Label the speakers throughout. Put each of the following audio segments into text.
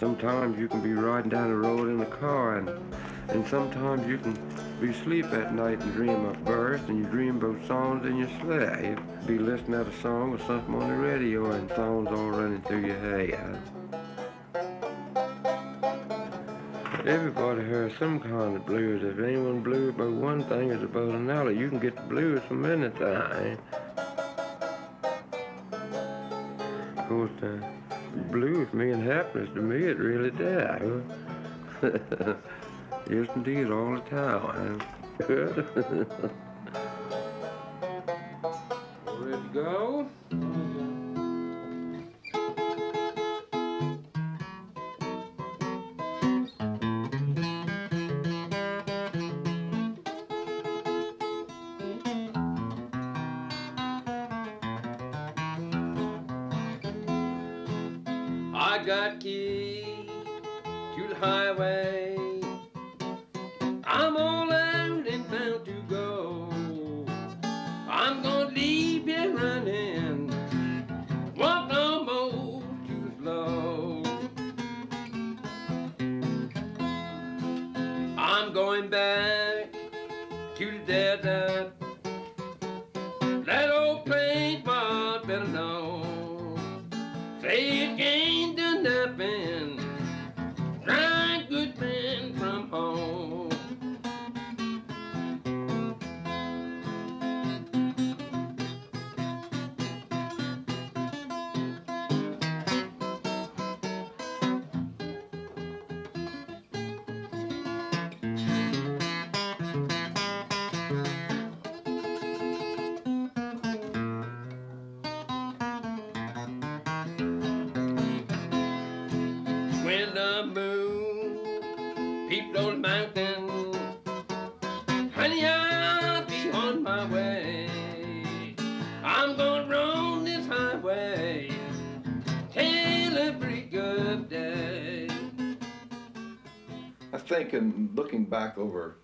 Speaker 1: Sometimes you can be riding down the road in the car, and sometimes you can be asleep at night and dream of birds, and you dream about songs in your sleigh. Be listening at a song or something on the radio, and songs all running through your head. Everybody has some kind of blues. If anyone blue about one thing, it's about another. You can get the blues from anything. Of course, blues mean happiness to me. It really does. Yes, indeed, all the time. Ready to go? I got keys to the highway. I'm all out and bound to go. I'm gonna leave you running. Walk almost too slow. I'm going back to the desert. That old place was better known. Say it ain't done nothing. Drive good men from home. When the moon peeped on the mountain, honey, I'll be on my way. I'm gonna roam this highway till the break of day.
Speaker 2: I think in looking back over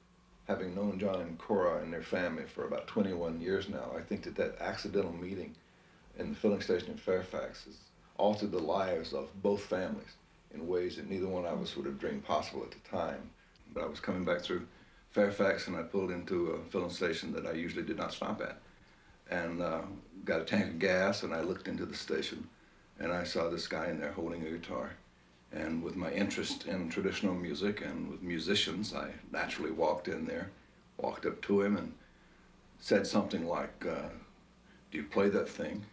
Speaker 2: having known John and Cora and their family for about 21 years now, I think that accidental meeting in the filling station in Fairfax has altered the lives of both families in ways that neither one of us would have dreamed possible at the time. But I was coming back through Fairfax and I pulled into a filling station that I usually did not stop at, and got a tank of gas, and I looked into the station and I saw this guy in there holding a guitar. And with my interest in traditional music and with musicians, I naturally walked in there, walked up to him and said something like, do you play that thing?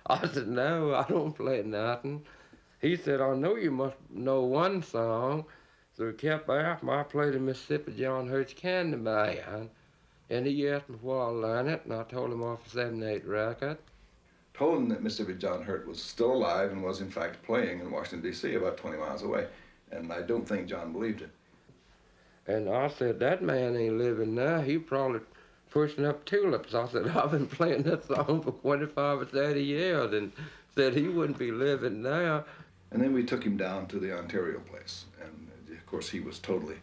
Speaker 1: I said, no, I don't play nothing. He said, I know you must know one song. So he kept asking me. I played the Mississippi John Hurt's Candy Man. And he asked me before I learned it, and I told him off a 7/8 record.
Speaker 2: Told him that Mississippi John Hurt was still alive and was in fact playing in Washington, D.C., about 20 miles away. And I don't think John believed it.
Speaker 1: And I said, that man ain't living now. He probably pushing up tulips. I said, I've been playing that song for 25 or 30 years, and said he wouldn't be living now.
Speaker 2: And then we took him down to the Ontario place. And of course he was totally,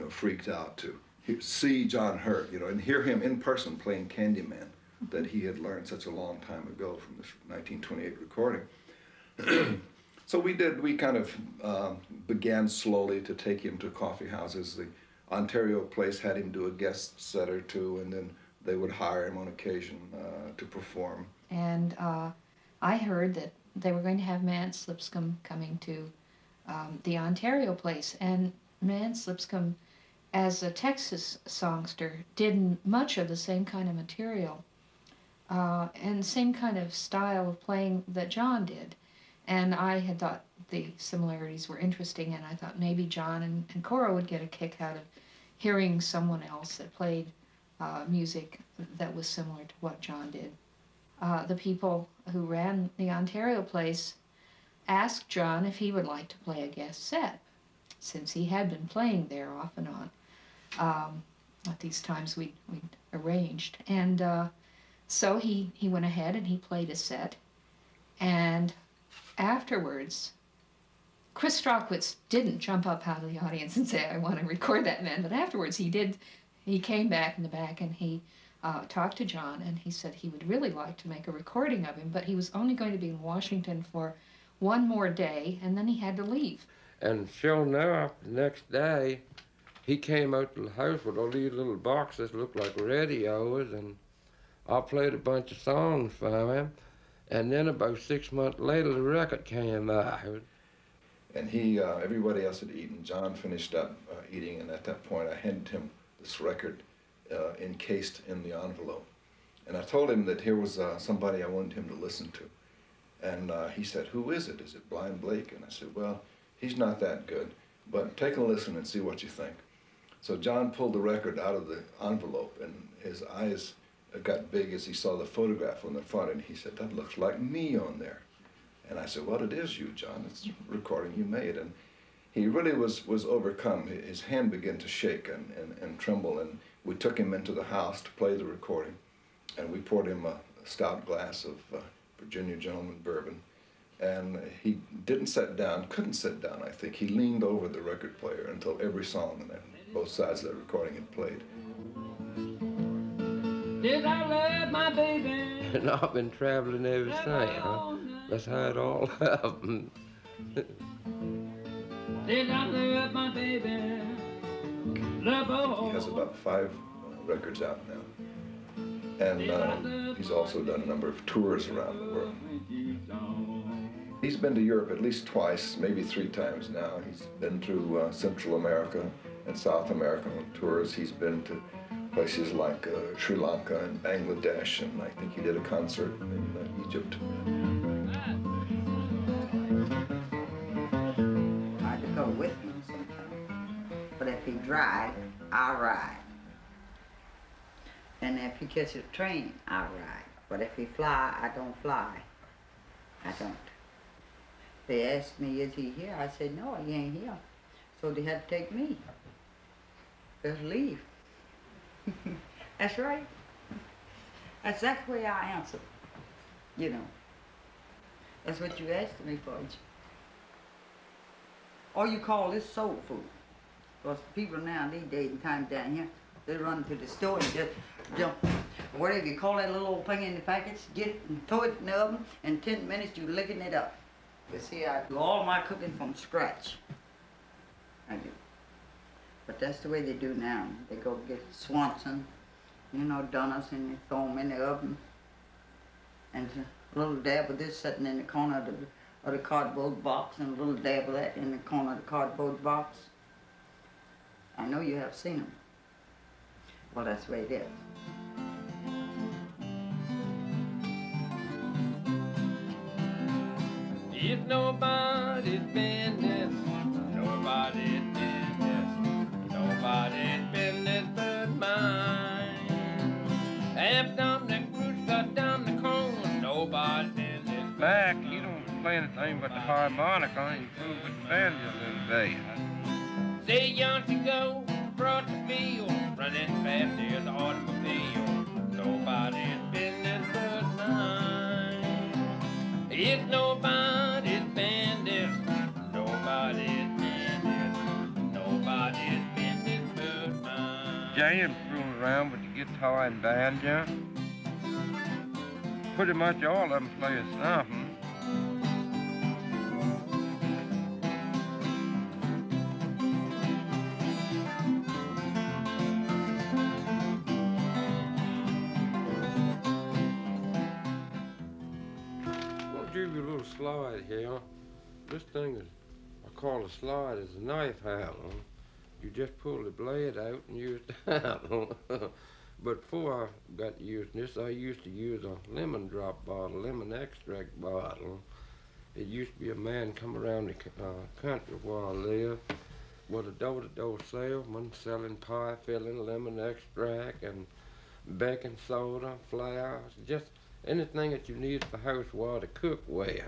Speaker 2: freaked out to see John Hurt, and hear him in person playing Candyman that he had learned such a long time ago from this 1928 recording. So we kind of began slowly to take him to coffee houses. The Ontario place had him do a guest set or two, and then they would hire him on occasion to perform.
Speaker 3: And I heard that they were going to have Mance Lipscomb coming to the Ontario place. And Mance Lipscomb, as a Texas songster, did much of the same kind of material and same kind of style of playing that John did. And I had thought the similarities were interesting, and I thought maybe John and Cora would get a kick out of hearing someone else that played music that was similar to what John did. The people who ran the Ontario place asked John if he would like to play a guest set, since he had been playing there off and on at these times we'd arranged. And so he went ahead and he played a set, and afterwards, Chris Strockwitz didn't jump up out of the audience and say, I want to record that man, but afterwards he did. He came back in the back and he talked to John, and he said he would really like to make a recording of him, but he was only going to be in Washington for one more day, and then he had to leave.
Speaker 1: And sure enough, the next day, he came out to the house with all these little boxes looked like radios, and I played a bunch of songs for him. And then about 6 months later, the record came out.
Speaker 2: And everybody else had eaten. John finished up eating, and at that point I handed him this record encased in the envelope. And I told him that here was somebody I wanted him to listen to. And he said, "Who is it? Is it Blind Blake?" And I said, "Well, he's not that good, but take a listen and see what you think." So John pulled the record out of the envelope, and his eyes got big as he saw the photograph on the front, and he said, "That looks like me on there." And I said, "Well, it is you, John. It's a recording you made." And he really was overcome. His hand began to shake and tremble, and we took him into the house to play the recording, and we poured him a stout glass of Virginia Gentleman bourbon. And he didn't sit down, couldn't sit down, I think. He leaned over the record player until every song on both sides of that recording had played.
Speaker 4: Did I love my baby?
Speaker 1: And I've been traveling ever since. That's how it all happened.
Speaker 4: Did I love my baby? Love
Speaker 2: He has about 5 records out now. And he's also done a number of tours around the world. He's been to Europe at least twice, maybe 3 times now. He's been through Central America and South America on tours. He's been to places like Sri Lanka and Bangladesh, and I think he did a concert in Egypt.
Speaker 5: I could go with him sometimes, but if he drive, I'll ride. And if he catches a train, I'll ride. But if he fly, I don't fly. I don't. They asked me, "Is he here?" I said, "No, he ain't here." So they had to take me. Just leave. That's right. That's exactly the way I answer. You know. That's what you asked me for. Or you call this soul food. Because people now these days and time down here, they run to the store and just jump. Whatever you call that little old thing in the package, get it and throw it in the oven. In 10 minutes, you're licking it up. You see, I do all my cooking from scratch. I do. But that's the way they do now. They go get Swanson, donuts, and they throw them in the oven. And a little dab of this sitting in the corner of the cardboard box, and a little dab of that in the corner of the cardboard box. I know you have seen them. Well, that's the way it is.
Speaker 4: It's nobody's business, nobody's business, nobody's business but mine. After the roots got down the corn, nobody's business.
Speaker 1: Back, he don't play anything but the harmonica. He proved with the banjos in the day.
Speaker 4: Say young to go across the field, running fast as an automobile. Nobody's business but mine. It's nobody's business, nobody's business, nobody's business but mine.
Speaker 1: Jam fooling around with the guitar and banjo. Pretty much all of them play something. I'll give you a little slide here. This thing is, I call a slide, is a knife handle. You just pull the blade out and use the handle. But before I got using this, I used to use a lemon drop bottle, lemon extract bottle. It used to be a man come around the country where I live with a door-to-door salesman selling pie filling, lemon extract, and baking soda, flour, just anything that you need for housewater to cook with.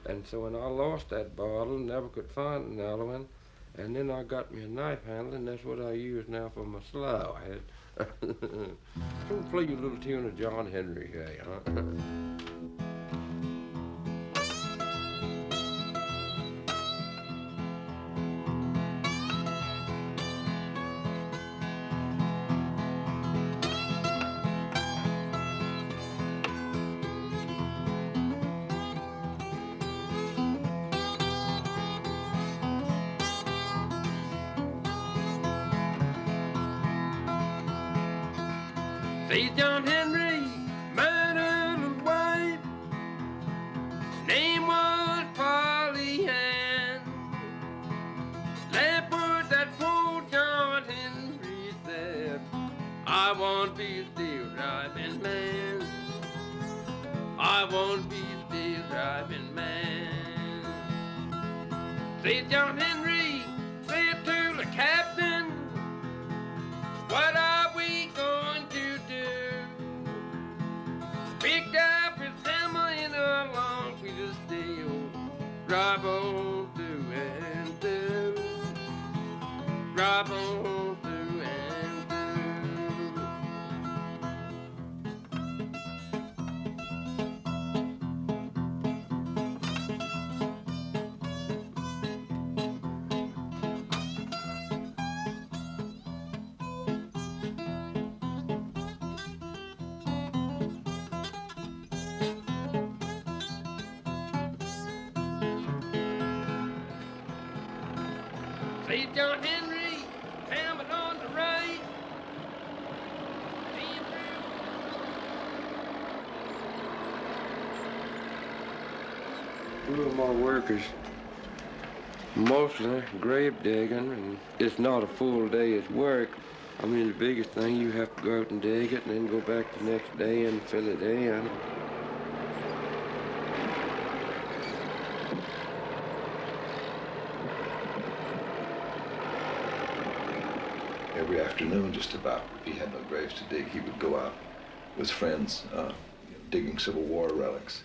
Speaker 1: And so when I lost that bottle, never could find another one, and then I got me a knife handle, and that's what I use now for my slide. So play you a little tune of John Henry here, huh? See John Henry, man a little wife. His name was Polly Ann. Leopard, that poor John Henry said, I want to be a steel driving man. I want to be a steel driving man. See John Henry said to the captain, what are we going to do? Picked up his hammer in a long piece of steel. Drive on through and through. Drive on through and through. See John Henry, hammered on the right. Two of my workers, mostly grave digging, and it's not a full day's work. I mean, the biggest thing, you have to go out and dig it and then go back the next day and fill it in.
Speaker 2: Every afternoon, just about, if he had no graves to dig, he would go out with friends digging Civil War relics.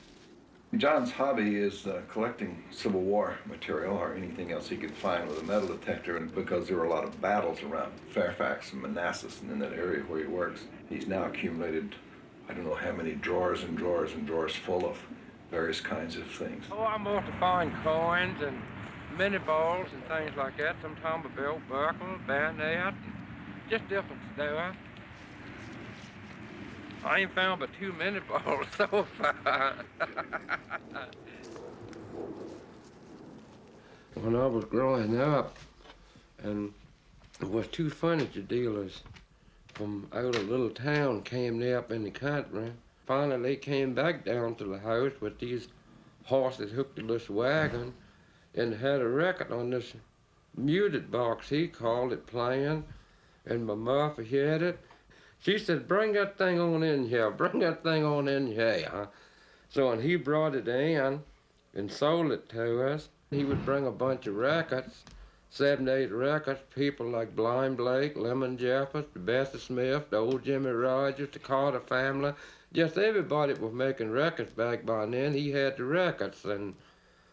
Speaker 2: John's hobby is collecting Civil War material or anything else he could find with a metal detector, and because there were a lot of battles around Fairfax and Manassas and in that area where he works, he's now accumulated, I don't know how many drawers and drawers and drawers full of various kinds of things.
Speaker 1: Oh, I mostly find coins and mini balls and things like that. Sometimes a belt buckle, bayonet, just different stuff. I ain't found but 2 mini balls so far. When I was growing up, and it was 2 furniture dealers from out of a little town came there up in the country. Finally, they came back down to the house with these horses hooked to this wagon and had a record on this muted box, he called it, playing, and my mother had it. She said, bring that thing on in here, bring that thing on in here. So when he brought it in and sold it to us, he would bring a bunch of records, 7, 8 records, people like Blind Blake, Lemon Jeffers, the Bessie Smith, the old Jimmy Rogers, the Carter family, just everybody that was making records back by then, he had the records. And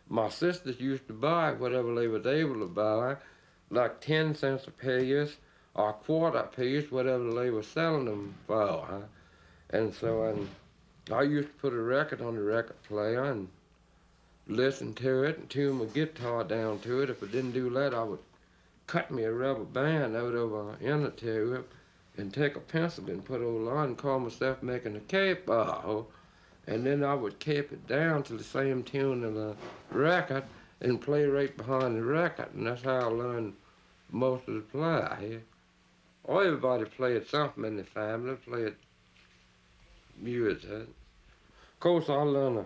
Speaker 1: my sisters used to buy whatever they was able to buy, like 10 cents a piece, or a quarter a piece, whatever they were selling them for. And so I used to put a record on the record player and listen to it and tune my guitar down to it. If I didn't do that, I would cut me a rubber band out of an inner tube and take a pencil and put it on and call myself making a capo. And then I would cap it down to the same tune of the record and play right behind the record. And that's how I learned most of the play. Oh, everybody played something in the family, played music. Of course, I learned a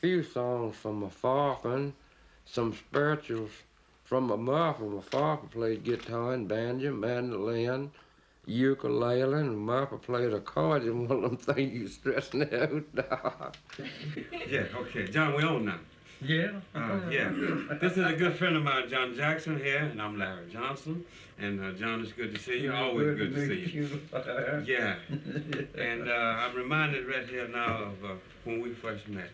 Speaker 1: few songs from my father, some spirituals from my mother. My father played guitar and banjo, mandolin, ukulele, and my mother played accordion, one of them things you stressing out.
Speaker 6: Yeah, okay. John, we on now.
Speaker 1: Yeah?
Speaker 6: Yeah. This is a good friend of mine, John Jackson here, and I'm Larry Johnson. And John, it's good to see you. Always good to see you. Yeah. And I'm reminded right here now of when we first met.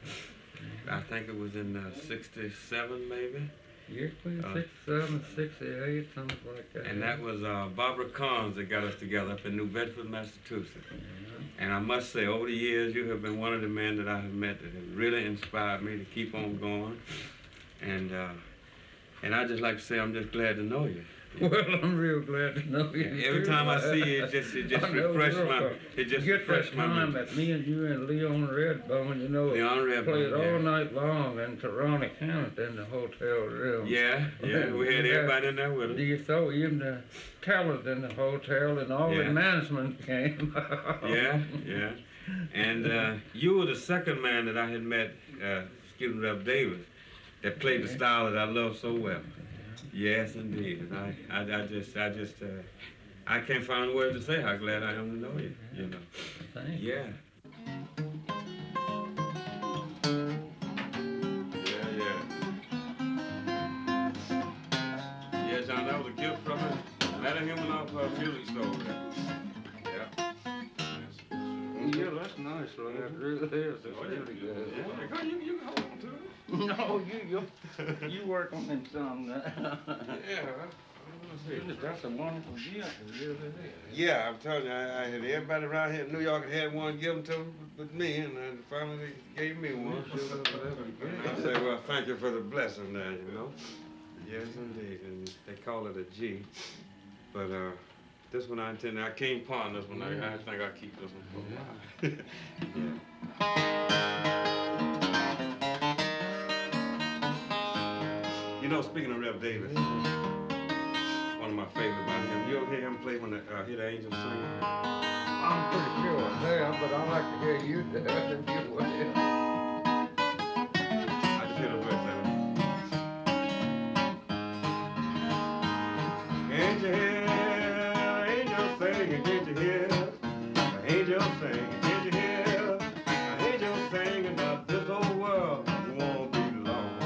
Speaker 6: I think it was in 67, maybe.
Speaker 1: Yeah, 67, 68, something like that.
Speaker 6: And that was Barbara Carnes that got us together up in New Bedford, Massachusetts. And I must say, over the years, you have been one of the men that I have met that have really inspired me to keep on going. And I'd just like to say I'm just glad to know you.
Speaker 7: Well, I'm real glad to know you.
Speaker 6: Every time I see you, it just refresh my
Speaker 7: time
Speaker 6: memory.
Speaker 7: that me and you and Leon Redbone, you know,
Speaker 6: Leon Redbone,
Speaker 7: played all
Speaker 6: yeah.
Speaker 7: night long in Toronto, Canada in the hotel room.
Speaker 6: Yeah, we had everybody in there with us.
Speaker 7: Do you throw even the tellers in the hotel and all the management came?
Speaker 6: Yeah. And you were the second man that I had met, Student Rep Davis, that played the style that I love so well. Yes, indeed. I can't find words to say how glad I am to know you. You know.
Speaker 7: Thank you.
Speaker 6: Yeah. Yeah, John, that was a gift from him. Let him off a music store. Yeah.
Speaker 7: Yeah, that's nice, Lord. It really is. It's really good.
Speaker 6: Yeah, you can hold on to it.
Speaker 7: No, you work on them some. That's a wonderful gift. It really is.
Speaker 6: Yeah, I'm telling you, I had everybody around here in New York had one give them to them but me, and finally they gave me one. And I say, well, thank you for the blessing there, you know. Yes, indeed, and they call it a G, but this one I can't pawn this one. I think I'll keep this one for a while. Yeah. You know, speaking of Rev Davis, one of my favorites about him. You ever hear him play when hear the angels sing?
Speaker 7: I'm pretty sure I have, but I'd like to hear you do it if you would.
Speaker 6: I just hear the verse of it. Can't you hear angels singing? Can't you hear angels singing? Can't you hear angels singing about this old world won't be long?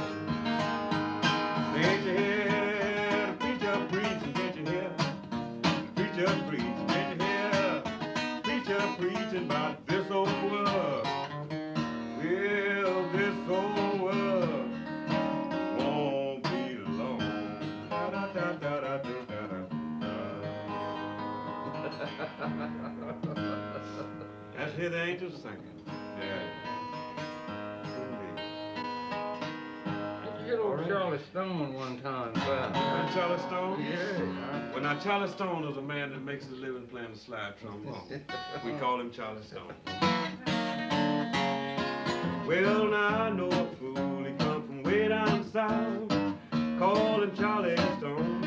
Speaker 6: Can't you hear the preacher preaching? Can't you hear the preacher preaching? Can't you hear the preacher preaching about this old world? Well, this old world won't be long. That's hear the angels singing. Yeah.
Speaker 7: You hit old Charlie Stone one time,
Speaker 6: And Charlie Stone?
Speaker 7: Yeah.
Speaker 6: Well, now Charlie Stone is a man that makes his living playing the slide trombone. We call him Charlie Stone. Well, now I know a fool, he come from way down south, call him Charlie Stone.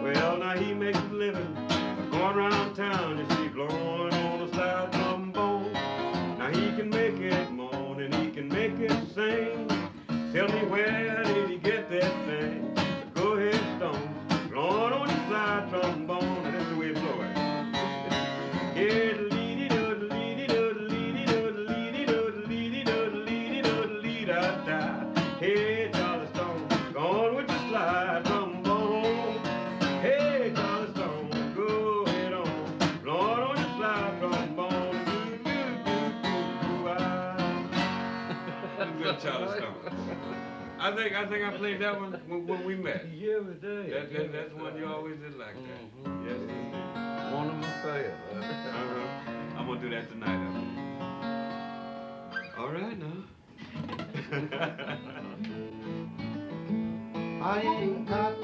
Speaker 6: Well, now he makes his living going around town, you see, blowing on a slide trombone. Now he can make it moan and he can make it sing. Tell me where did he get that thing? Go ahead, Stone, blowing on your slide trombone, and that's the way it blows. Yeah, hey, Charlie Stone, go on with your slide trombone. Hey, Charlie Stone, go ahead on, blowing on your slide trombone. Good Charlie Stone. I think I played that one when we met.
Speaker 7: Yeah, we did.
Speaker 6: That's one you always did like that. Yes, indeed.
Speaker 7: One of my favorites.
Speaker 6: I'm gonna do that tonight. All right now.
Speaker 8: I ain't got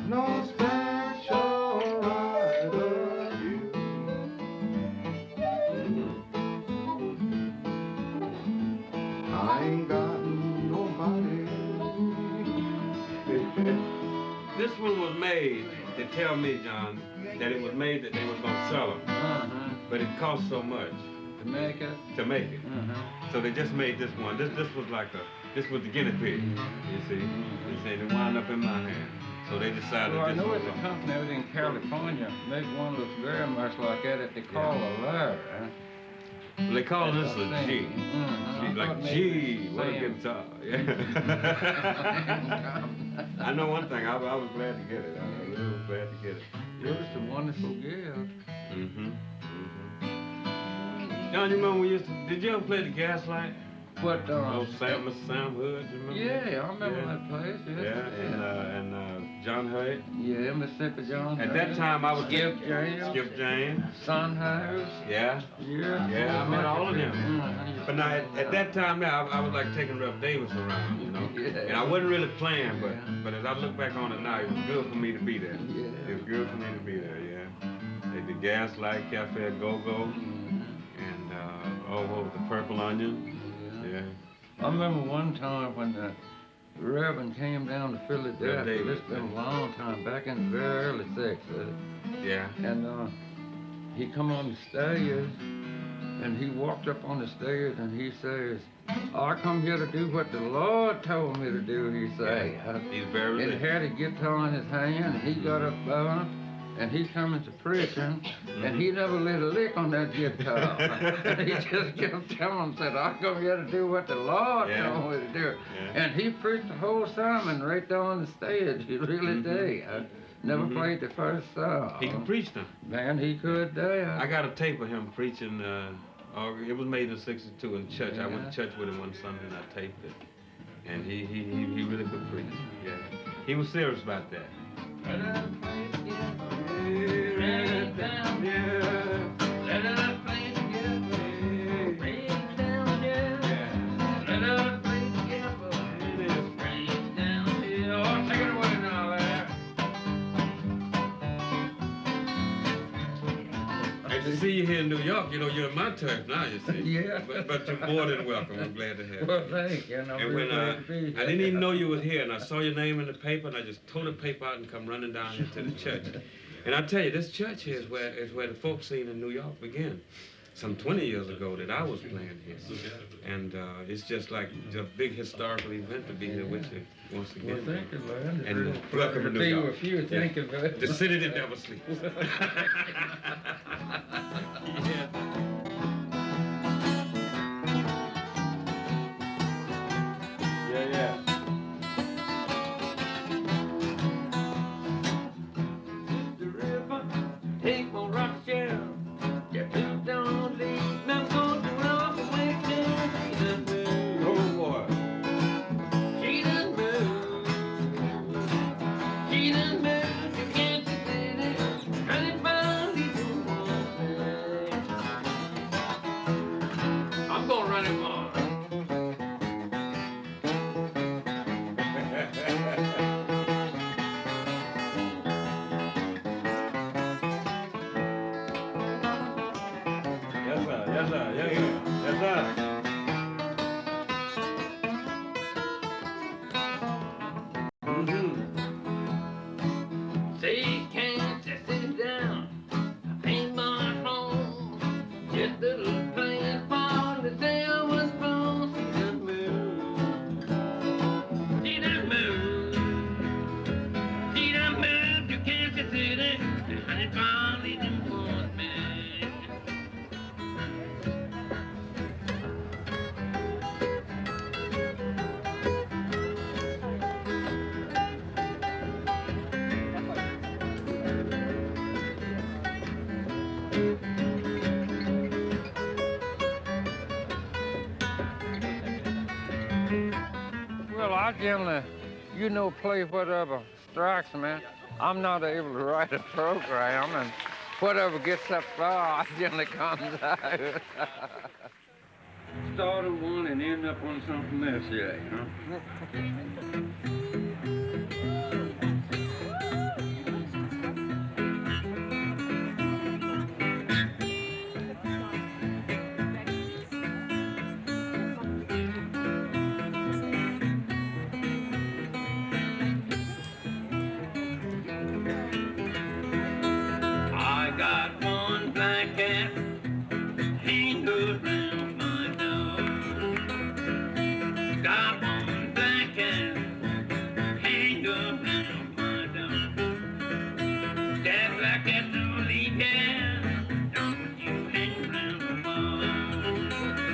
Speaker 8: no special rider you. I ain't got nobody.
Speaker 6: This one was made to tell me, John, that it was made that they was gonna sell them, but it cost so much
Speaker 7: To make it?
Speaker 6: to make it. So they just made this one. This was like this was the guinea pig. You see, they said it wound up in my hand. So they decided
Speaker 7: Well, I
Speaker 6: this
Speaker 7: know
Speaker 6: was
Speaker 7: it's a company out in California make one that looks very much like that they call a lyre.
Speaker 6: Well, they call this a G.
Speaker 7: I
Speaker 6: Like
Speaker 7: thought
Speaker 6: G,
Speaker 7: maybe
Speaker 6: what a
Speaker 7: same.
Speaker 6: guitar. Yeah. I know one thing, I was glad to get it. I really was glad to get it.
Speaker 7: It was a wonderful gift.
Speaker 6: John, you remember we did you ever play the Gaslight?
Speaker 7: What,
Speaker 6: Oh, Mr. Sam Hood, you remember?
Speaker 7: yeah, I remember
Speaker 6: Yeah.
Speaker 7: that place, yes,
Speaker 6: Yeah, and John Hurt.
Speaker 7: yeah, Mississippi John.
Speaker 6: At that time, I was
Speaker 7: Skip James.
Speaker 6: Skip James.
Speaker 7: Son House.
Speaker 6: Yeah.
Speaker 7: Yeah.
Speaker 6: Yeah, I met all of them.
Speaker 7: Mhm.
Speaker 6: But now, at that time, now, I was like taking Rev Davis around, you know.
Speaker 7: Yeah.
Speaker 6: And I wasn't really playing, but as I look back on it now, it was good for me to be there.
Speaker 7: Yeah.
Speaker 6: It was good for me to be there, yeah. At the Gaslight Cafe at Go-Go, and what was the Purple Onion? Yeah.
Speaker 7: I remember one time when the Reverend came down to Philadelphia.
Speaker 6: Davis,
Speaker 7: This been a long time, back in the very early 60s.
Speaker 6: Yeah.
Speaker 7: And he come on the stage, and he walked up on the stage, and he says, I come here to do what the Lord told me to do, he say.
Speaker 6: He's very
Speaker 7: And he
Speaker 6: religious.
Speaker 7: had a guitar in his hand, and he got up there, and he come into preaching, and he never lit a lick on that guitar. And he just kept telling, said, I come here to do what the Lord told me to do.
Speaker 6: Yeah.
Speaker 7: And he preached the whole sermon right there on the stage. He really did. Never played the first song.
Speaker 6: He could preach them.
Speaker 7: Man, he could there.
Speaker 6: I got a tape of him preaching. It was made in '62 in church. I went to church with him one Sunday and I taped it. And he really could preach. Yeah, he was serious about that. To see you here in New York, you know, you're in my turf now, you see.
Speaker 7: Yeah.
Speaker 6: But you're more than welcome. I'm glad to have you.
Speaker 7: Well, thank you.
Speaker 6: And when I didn't even know you was here, and I saw your name in the paper, and I just tore the paper out and come running down here to the church. And I tell you, this church here is where the folk scene in New York began. Some 20 years ago that I was playing here. And it's just like a big historical event to be here with you once again.
Speaker 7: Well, thank you, man.
Speaker 6: And welcome to New
Speaker 7: Be
Speaker 6: York.
Speaker 7: with you. Thank you very
Speaker 6: The
Speaker 7: much.
Speaker 6: city that never sleeps. Yeah. Yeah.
Speaker 7: The river, take my rock shell. You don't leave, I'm going to walk away to the
Speaker 6: Oh boy.
Speaker 7: She done moved. She done moved to Kansas City. And it finally done one. I'm gonna run it more.
Speaker 6: Yes, sir. Yes, sir.
Speaker 7: Say, can't you sit down? I ain't my home. Just a little place for the sail was born. She done moved. She done moved. She done moved to Kansas City. And it finally done want me. Well, I generally, play whatever strikes me. I'm not able to write a program, and whatever gets up there, generally comes out. Start on one and end up on something else, I got one black cat hanging around my door. Got one black cat hanging around my door. That black cat don't leave down, don't you hang around the wall.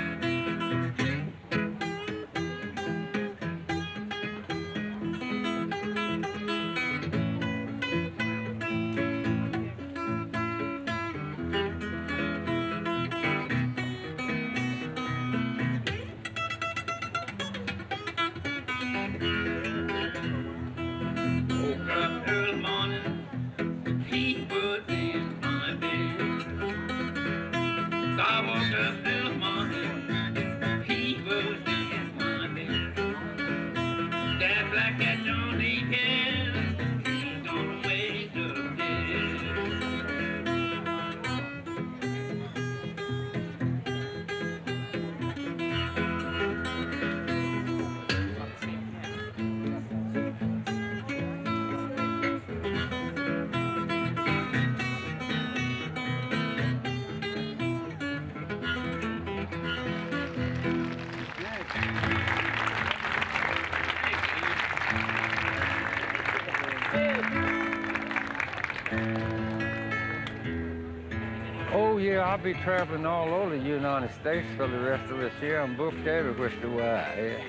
Speaker 1: yeah, I'll be traveling all over the United States for the rest of this year. I'm booked every which way.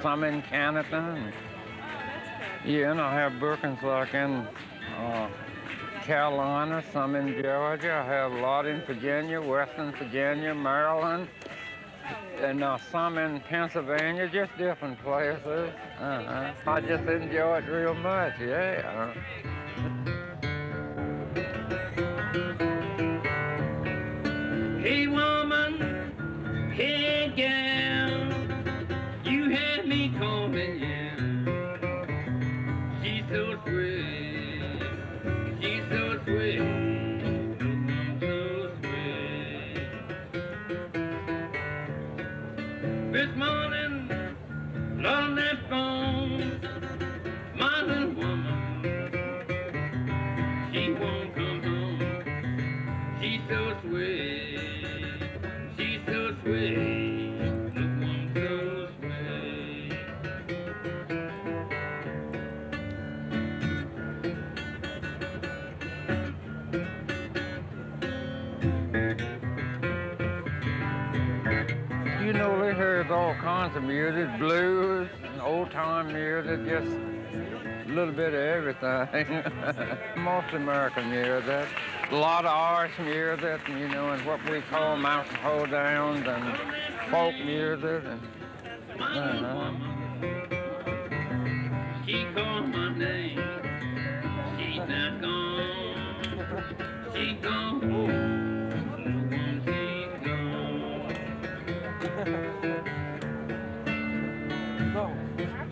Speaker 1: Some in Canada. And, yeah, and I have bookings like in Carolina, some in Georgia. I have a lot in Virginia, Western Virginia, Maryland, and some in Pennsylvania, just different places. I just enjoy it real much, yeah.
Speaker 7: Hey woman, hey gal, you had me calling, yeah. She's so sweet, she's so sweet, so sweet. This morning, on that phone, my little woman, she won't come home. She's so sweet, she's so sweet, this woman so sweet.
Speaker 1: You know, there's all kinds of music, blues, and old-time music, just a little bit of everything. Mostly American music. A lot of Irish music, you know, and what we call mountain hoedowns and folk music.
Speaker 7: She called my name, she's not gone, she's gone home, she's gone.
Speaker 9: No,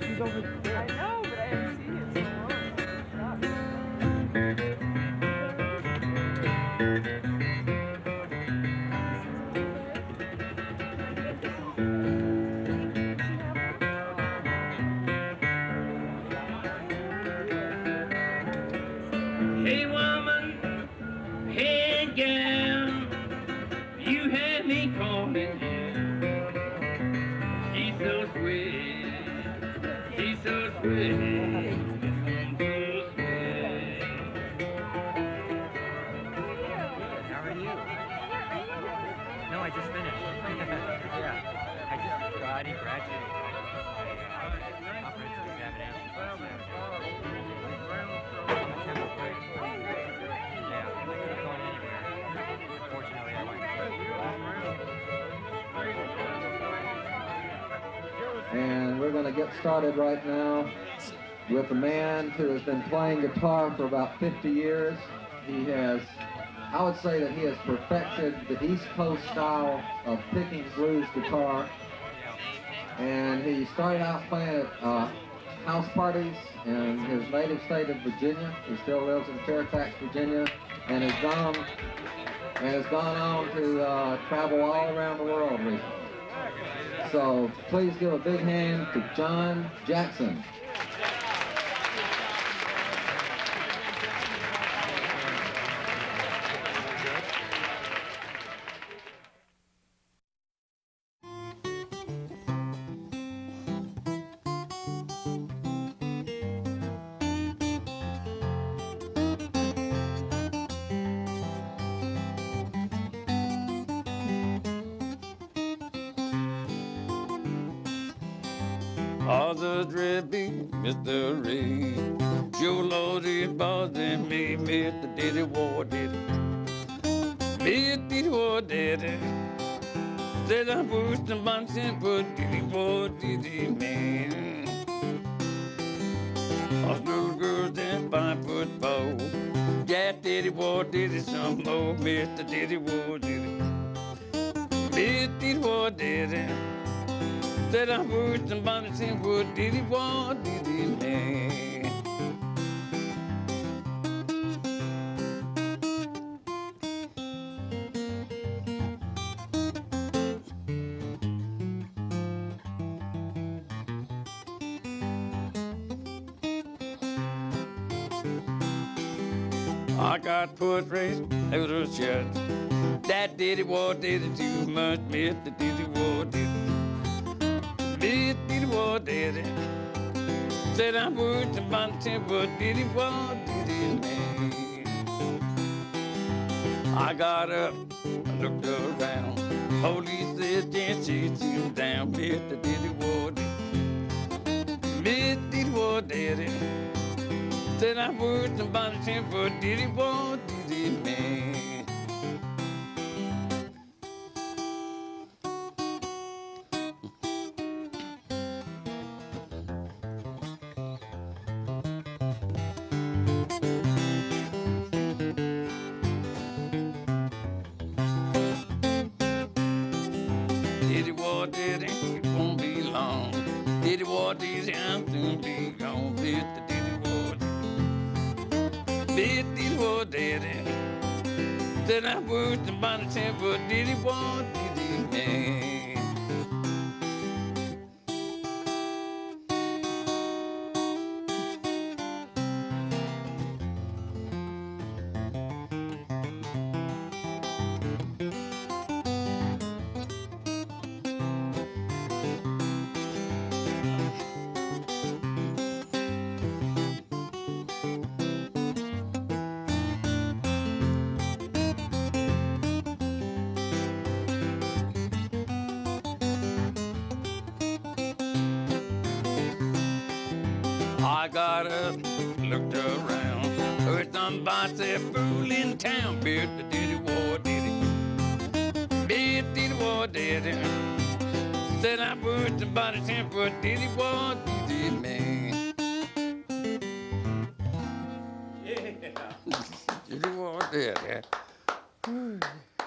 Speaker 9: she's over there. I know, but I haven't seen it so long.
Speaker 7: Hey woman, hey gal, you had me calling you. She's so sweet, she's so sweet, so sweet.
Speaker 10: How are you? No, I just finished. Yeah. I didn't graduate. I operated examination. Yeah, I could have gone anywhere. Fortunately, I went.
Speaker 11: And we're going to get started right now with a man who has been playing guitar for about 50 years. He has, I would say that he has perfected the East Coast style of picking blues guitar. And he started out playing at house parties in his native state of Virginia. He still lives in Fairfax, Virginia, and has gone on to travel all around the world recently. So please give a big hand to John Jackson.
Speaker 7: All the dreadful mystery. Your Lord is bothering me, Mr. Diddy War Diddy. Mr. Diddy War Diddy. Said I pushed the mountain, but Diddy War Diddy, man. All little girls and 5'4". Yeah, Diddy War Diddy some more, Mr. Diddy War Diddy. Mr. Diddy War Diddy. Said I pushed the mountain, but Diddy War Diddy, man. I got foot raised out of church. That Diddy War Diddy too much, Mr. Diddy War Diddy. Mr. Diddy War Diddy. Said I pushed the mountain, but Diddy War Diddy, man. I got up, looked around. Police said, "Can't chase you down." Bit the diddy war, bit diddy war, daddy. Said I was somebody temper, diddy war, diddy man. Diddy war, diddy, it won't be long. Diddy war, diddy, I'm soon be gone. Bit the diddy war, bit diddy war, daddy. Said I was somebody temper, diddy war, diddy man. I got up, looked around, heard somebody say fool in town. Bit the diddy war, diddy, bit diddy war, diddy. Said I was somebody temper, diddy war, diddy man. Diddy war, diddy.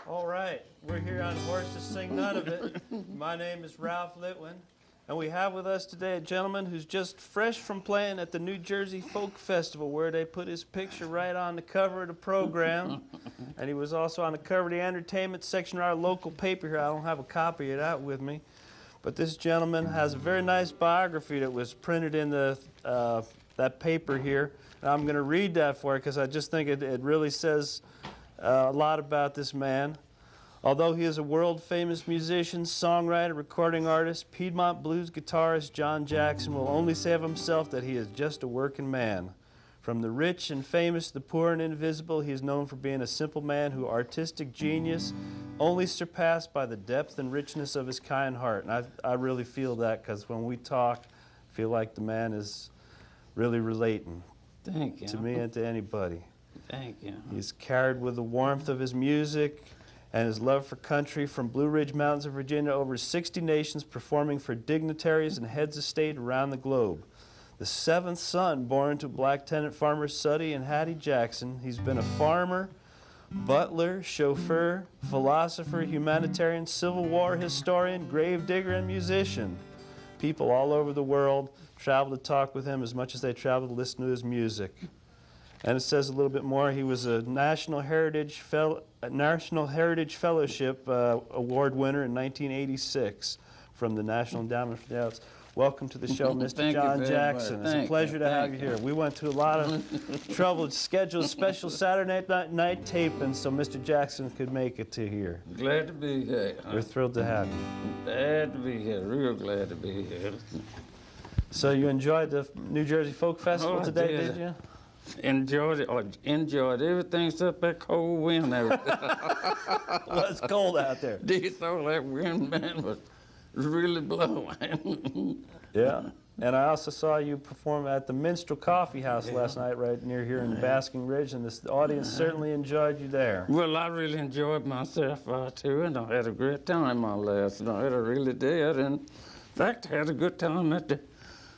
Speaker 12: All right, we're here on Horses Sing None of It. My name is Ralph Litwin, and we have with us today a gentleman who's just fresh from playing at the New Jersey Folk Festival, where they put his picture right on the cover of the program. And he was also on the cover of the entertainment section of our local paper here. I don't have a copy of that with me. But this gentleman has a very nice biography that was printed in the that paper here. And I'm going to read that for you because I just think it really says a lot about this man. Although he is a world-famous musician, songwriter, recording artist, Piedmont blues guitarist John Jackson will only say of himself that he is just a working man. From the rich and famous to the poor and invisible, he is known for being a simple man whose artistic genius only surpassed by the depth and richness of his kind heart. And I really feel that because when we talk, I feel like the man is really relating
Speaker 7: Thank you.
Speaker 12: to me and to anybody.
Speaker 7: Thank you.
Speaker 12: He's carried with the warmth of his music and his love for country from Blue Ridge Mountains of Virginia over 60 nations, performing for dignitaries and heads of state around the globe. The seventh son born to black tenant farmers Suddy and Hattie Jackson, he's been a farmer, butler, chauffeur, philosopher, humanitarian, Civil War historian, grave digger, and musician. People all over the world travel to talk with him as much as they travel to listen to his music. And it says a little bit more. He was a National Heritage Fellowship Award winner in 1986 from the National Endowment for the Arts. Welcome to the show, Mr.
Speaker 7: Thank you
Speaker 12: John
Speaker 7: very
Speaker 12: Jackson.
Speaker 7: much.
Speaker 12: It's a pleasure to have you here. We went to a lot of trouble to schedule a special Saturday night taping so Mr. Jackson could make it to here.
Speaker 7: Glad to be here.
Speaker 12: We're thrilled to have you.
Speaker 7: Glad to be here. Real glad to be here.
Speaker 12: So you enjoyed the New Jersey Folk Festival
Speaker 7: Oh, I
Speaker 12: today,
Speaker 7: did.
Speaker 12: did you?
Speaker 7: Enjoyed it. Enjoyed everything except that cold wind.
Speaker 12: Well, it's cold out there.
Speaker 7: This all that wind, man, was really blowing.
Speaker 12: Yeah. And I also saw you perform at the Minstrel Coffee House last night right near here in Basking Ridge, and the audience certainly enjoyed you there.
Speaker 7: Well, I really enjoyed myself too, and I had a great time on last night. I really did. And in fact, I had a good time at the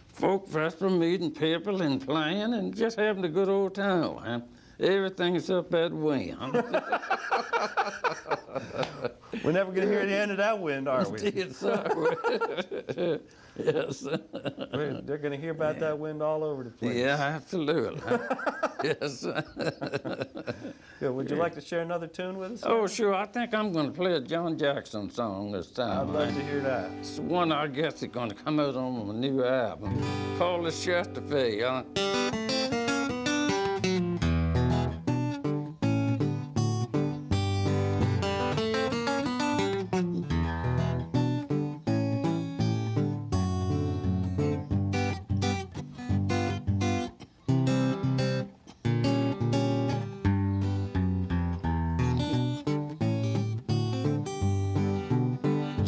Speaker 7: Folk Festival, meeting people and playing and just having a good old time. And everything's up that wind.
Speaker 12: We're never going to hear the end of that wind, are we?
Speaker 7: Yes, sir. Yes.
Speaker 12: They're going to hear about that wind all over the place.
Speaker 7: Yeah, absolutely. Yes.
Speaker 12: Good. Would you like to share another tune with us?
Speaker 7: Oh, sure. I think I'm going to play a John Jackson song this time.
Speaker 12: I'd love to hear that.
Speaker 7: It's one I guess is going to come out on my new album called The Chesterfield.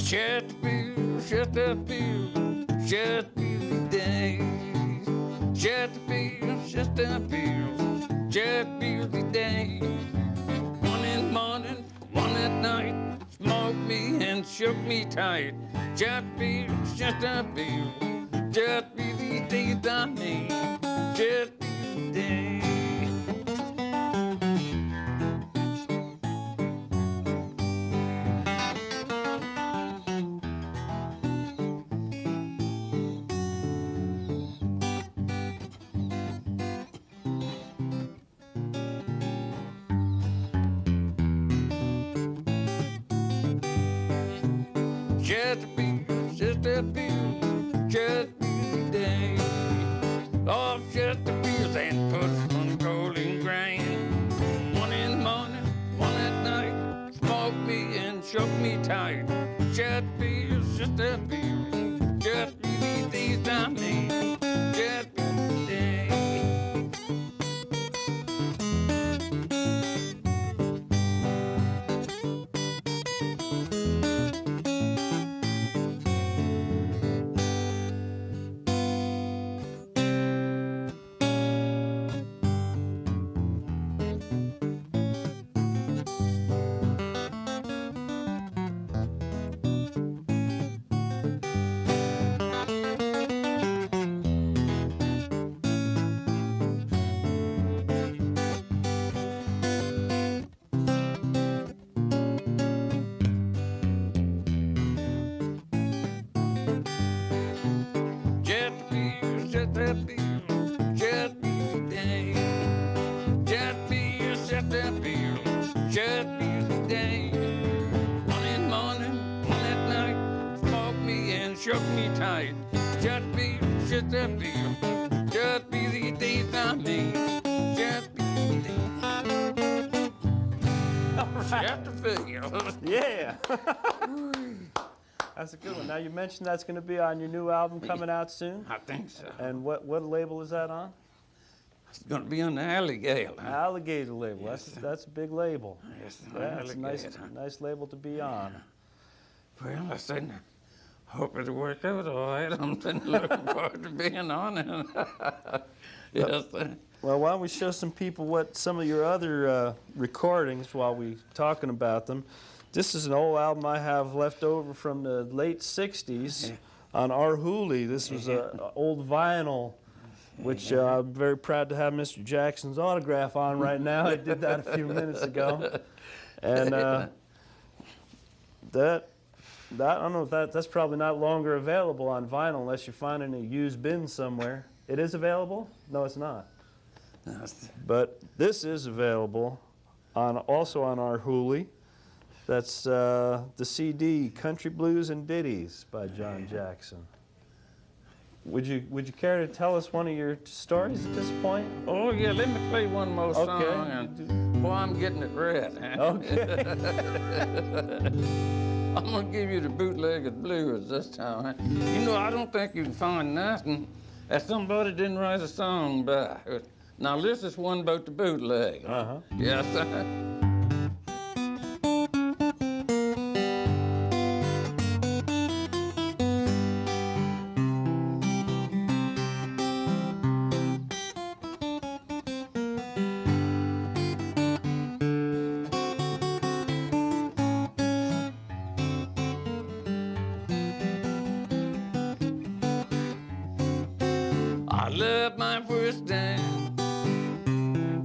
Speaker 7: Chesterfield, Chesterfield, Chesterfield days. Chesterfield, Chesterfield, Chesterfield days. One in the morning, one at night, smoked me and shook me tight. Chesterfield, Chesterfield, Chesterfield days I need. Chesterfield days. Chesterfield, Chesterfield, Chesterfield day. All Chesterfields and puts on golden grain. One in the morning, one at night, smoked me and shook me tight. Chesterfield, Chesterfield, Chesterfield days I made. Chesterfield day. Chesterfield, Chesterfield, Chesterfield day. Chesterfield, Chesterfield, Chesterfield day. One in the morning, one at night, smoked me and shook me tight. Chesterfield, Chesterfield, Chesterfield days I made. Chesterfield days. Chesterfield.
Speaker 12: Yeah. That's a good one. Now you mentioned that's going to be on your new album coming out soon.
Speaker 7: I think so.
Speaker 12: And what label is that on?
Speaker 7: It's going to be on the Alligator.
Speaker 12: Alligator label.
Speaker 7: Yes,
Speaker 12: that's a big label.
Speaker 7: Yes,
Speaker 12: Yeah, it's a
Speaker 7: Alligator.
Speaker 12: nice label to be on.
Speaker 7: Well, I said, hope it'll work out all right. I'm looking forward to being on it. Yes, sir.
Speaker 12: Well, why don't we show some people what some of your other recordings while we talking about them. This is an old album I have left over from the late 60s on our Humbly. This was an old vinyl, which I'm very proud to have Mr. Jackson's autograph on right now. I did that a few minutes ago. And that I don't know if that's probably not longer available on vinyl unless you find it in a used bin somewhere. It is available? No, it's not. But this is available also on our Humbly. That's the CD, Country Blues and Ditties by John Jackson. Would you care to tell us one of your stories at this point?
Speaker 7: Oh, yeah, let me play one more song.
Speaker 12: Okay.
Speaker 7: And, boy, I'm getting it red.
Speaker 12: Okay.
Speaker 7: I'm going to give you the bootlegged blues this time. You know, I don't think you can find nothing that somebody didn't write a song by. Now, this is one about the bootleg.
Speaker 12: Uh-huh.
Speaker 7: Yes, sir. I love my first dance,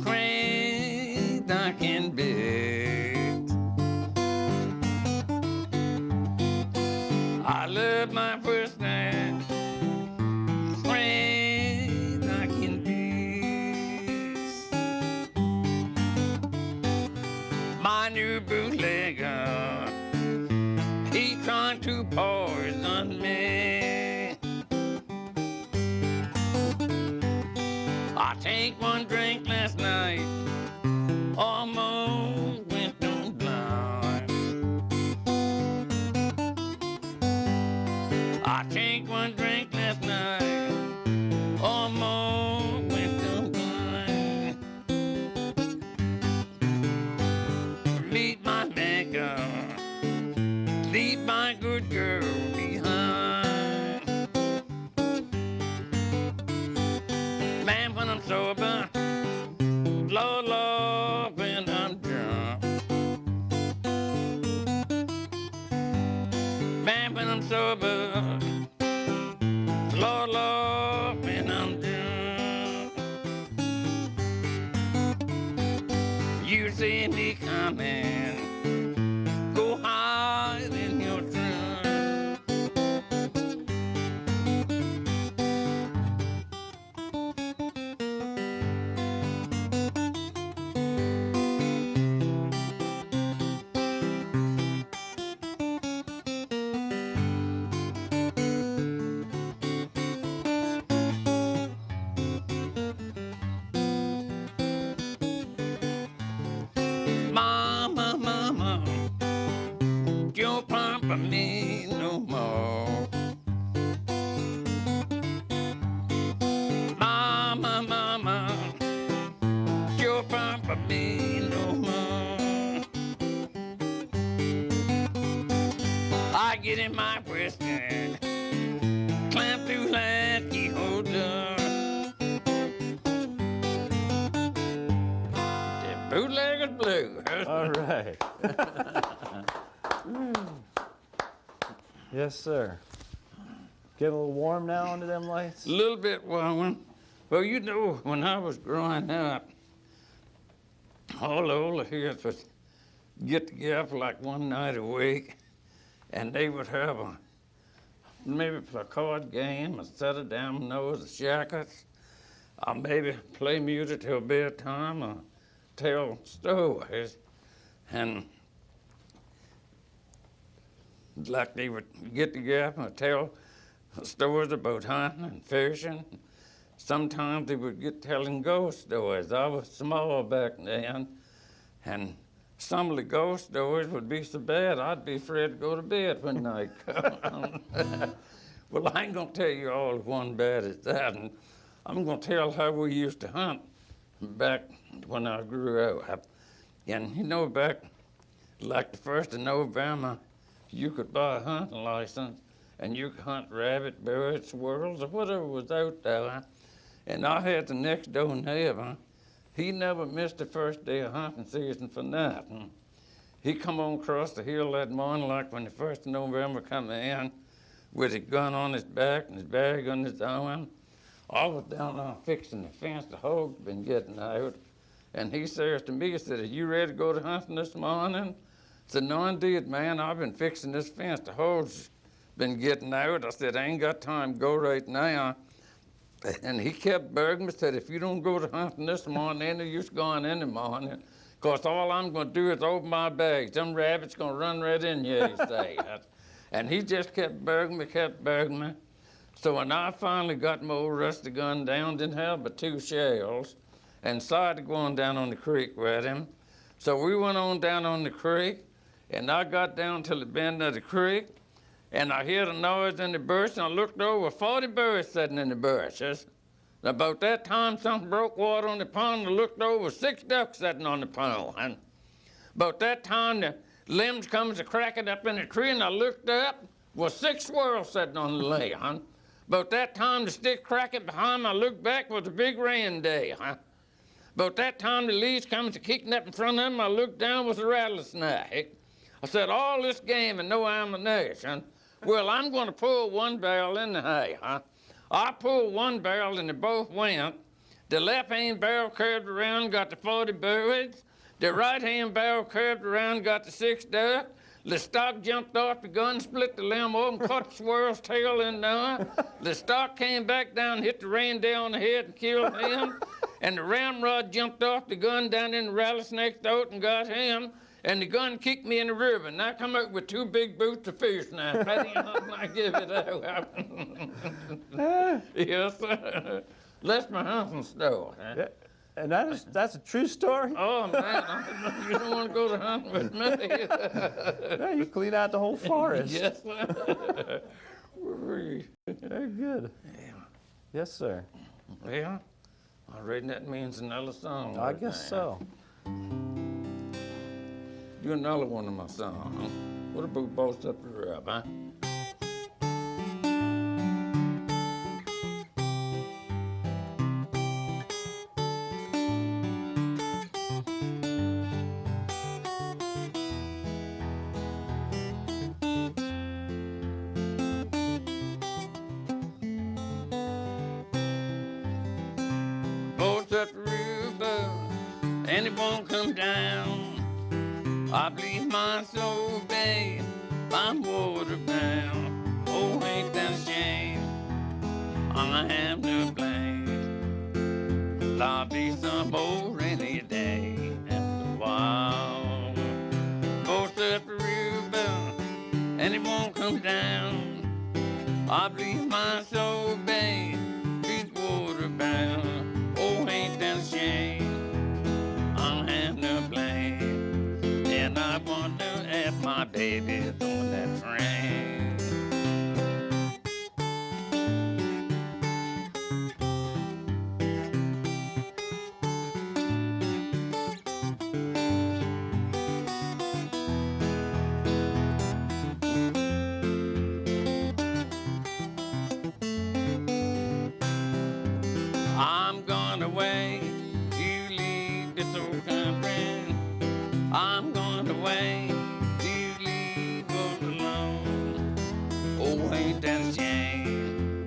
Speaker 7: crazy dark and big. I love my first dance, crazy dark and big. My new bootlegger, he trying to poison me. I take one drink last night, almost went on blind. I take one drink last night, almost went on blind. Meet my maker, leave my good girl. man. Go higher than your drum. Mama, mama, don't pamper me no more. Mama, mama, don't pamper me no more. I get in my western, climb through that keyhole door. The bootlegger's blue.
Speaker 12: All right. Yes, sir. Getting a little warm now under them lights?
Speaker 7: A little bit warmer. Well, you know, when I was growing up, all the older kids would get together like one night a week, and they would have maybe play a card game, a set of dominoes, a shackers, or maybe play music till bedtime, or tell stories. And like they would get together and tell stories about hunting and fishing. Sometimes they would get telling ghost stories. I was small back then, and some of the ghost stories would be so bad I'd be afraid to go to bed when night come. Well, I ain't gonna tell you all of one bad as that, and I'm gonna tell how we used to hunt back when I grew up. And you know, back like the 1st of November, you could buy a hunting license and you could hunt rabbit, birds, squirrels, or whatever was out there. And I had the next door neighbor. He never missed the first day of hunting season for nothing. He come on across the hill that morning, like when the 1st of November come in, with his gun on his back and his bag on his arm. I was down there fixing the fence. The hogs been getting out. And he says to me, he said, "Are you ready to go to hunting this morning?" I said, "No, indeed, man. I've been fixing this fence. The hogs been getting out." I said, "I ain't got time to go right now." And he kept bugging me, said, "If you don't go to hunting this morning, ain't no use going in the morning, because all I'm going to do is open my bags. Them rabbits going to run right in here," he said. And he just kept bugging me. So when I finally got my old rusty gun down, didn't have but 2 shells, and decided going down on the creek with him. So we went on down on the creek, and I got down to the bend of the creek, and I heard a noise in the bush, and I looked over, 40 birds sitting in the bushes. And about that time, something broke water on the pond, and I looked over, 6 ducks sitting on the pond. And about that time, the limbs comes a cracking up in the tree, and I looked up, was 6 squirrels sitting on the limb. About that time, the stick cracking behind me, I looked back, was a big rain day. About that time, the leaves comes a kicking up in front of them, I looked down, was a rattlesnake. I said, all this game and no ammunition. Well, I'm going to pull one barrel in the hay. I pulled one barrel and they both went. The left-hand barrel curved around, got the 40 birds. The right-hand barrel curved around, got the 6 ducks. The stock jumped off the gun, split the limb open, caught the squirrel's tail in there. The stock came back down, hit the reindeer on the head and killed him. And the ramrod jumped off the gun down in the rattlesnake's throat and got him. And the gun kicked me in the river. And I come up with 2 big boots of fish now. I give it out. Yes, sir. That's my hunting story.
Speaker 12: Yeah. And that's a true story?
Speaker 7: Oh, man, you don't want to go to hunting with me.
Speaker 12: Yeah, you clean out the whole forest.
Speaker 7: Yes, sir.
Speaker 12: Very good.
Speaker 7: Yeah.
Speaker 12: Yes, sir.
Speaker 7: Well, I reckon that means another song.
Speaker 12: I guess so.
Speaker 7: Do another one of my songs. What about Boss Up the Rub, huh? Boss up the river, and it won't come down. I bleed my soul, babe, I'm waterbound. Oh, ain't that a shame? I am to blame. There'll be some old rainy day after a while. Both up the river and it won't come down. I bleed my soul, babe, she's waterbound. Oh, ain't that a shame? I am to blame. And I wonder if my baby's on that train. I'm gone away, you leave this old country. I'm gone away, you leave us alone. Oh, ain't that a shame?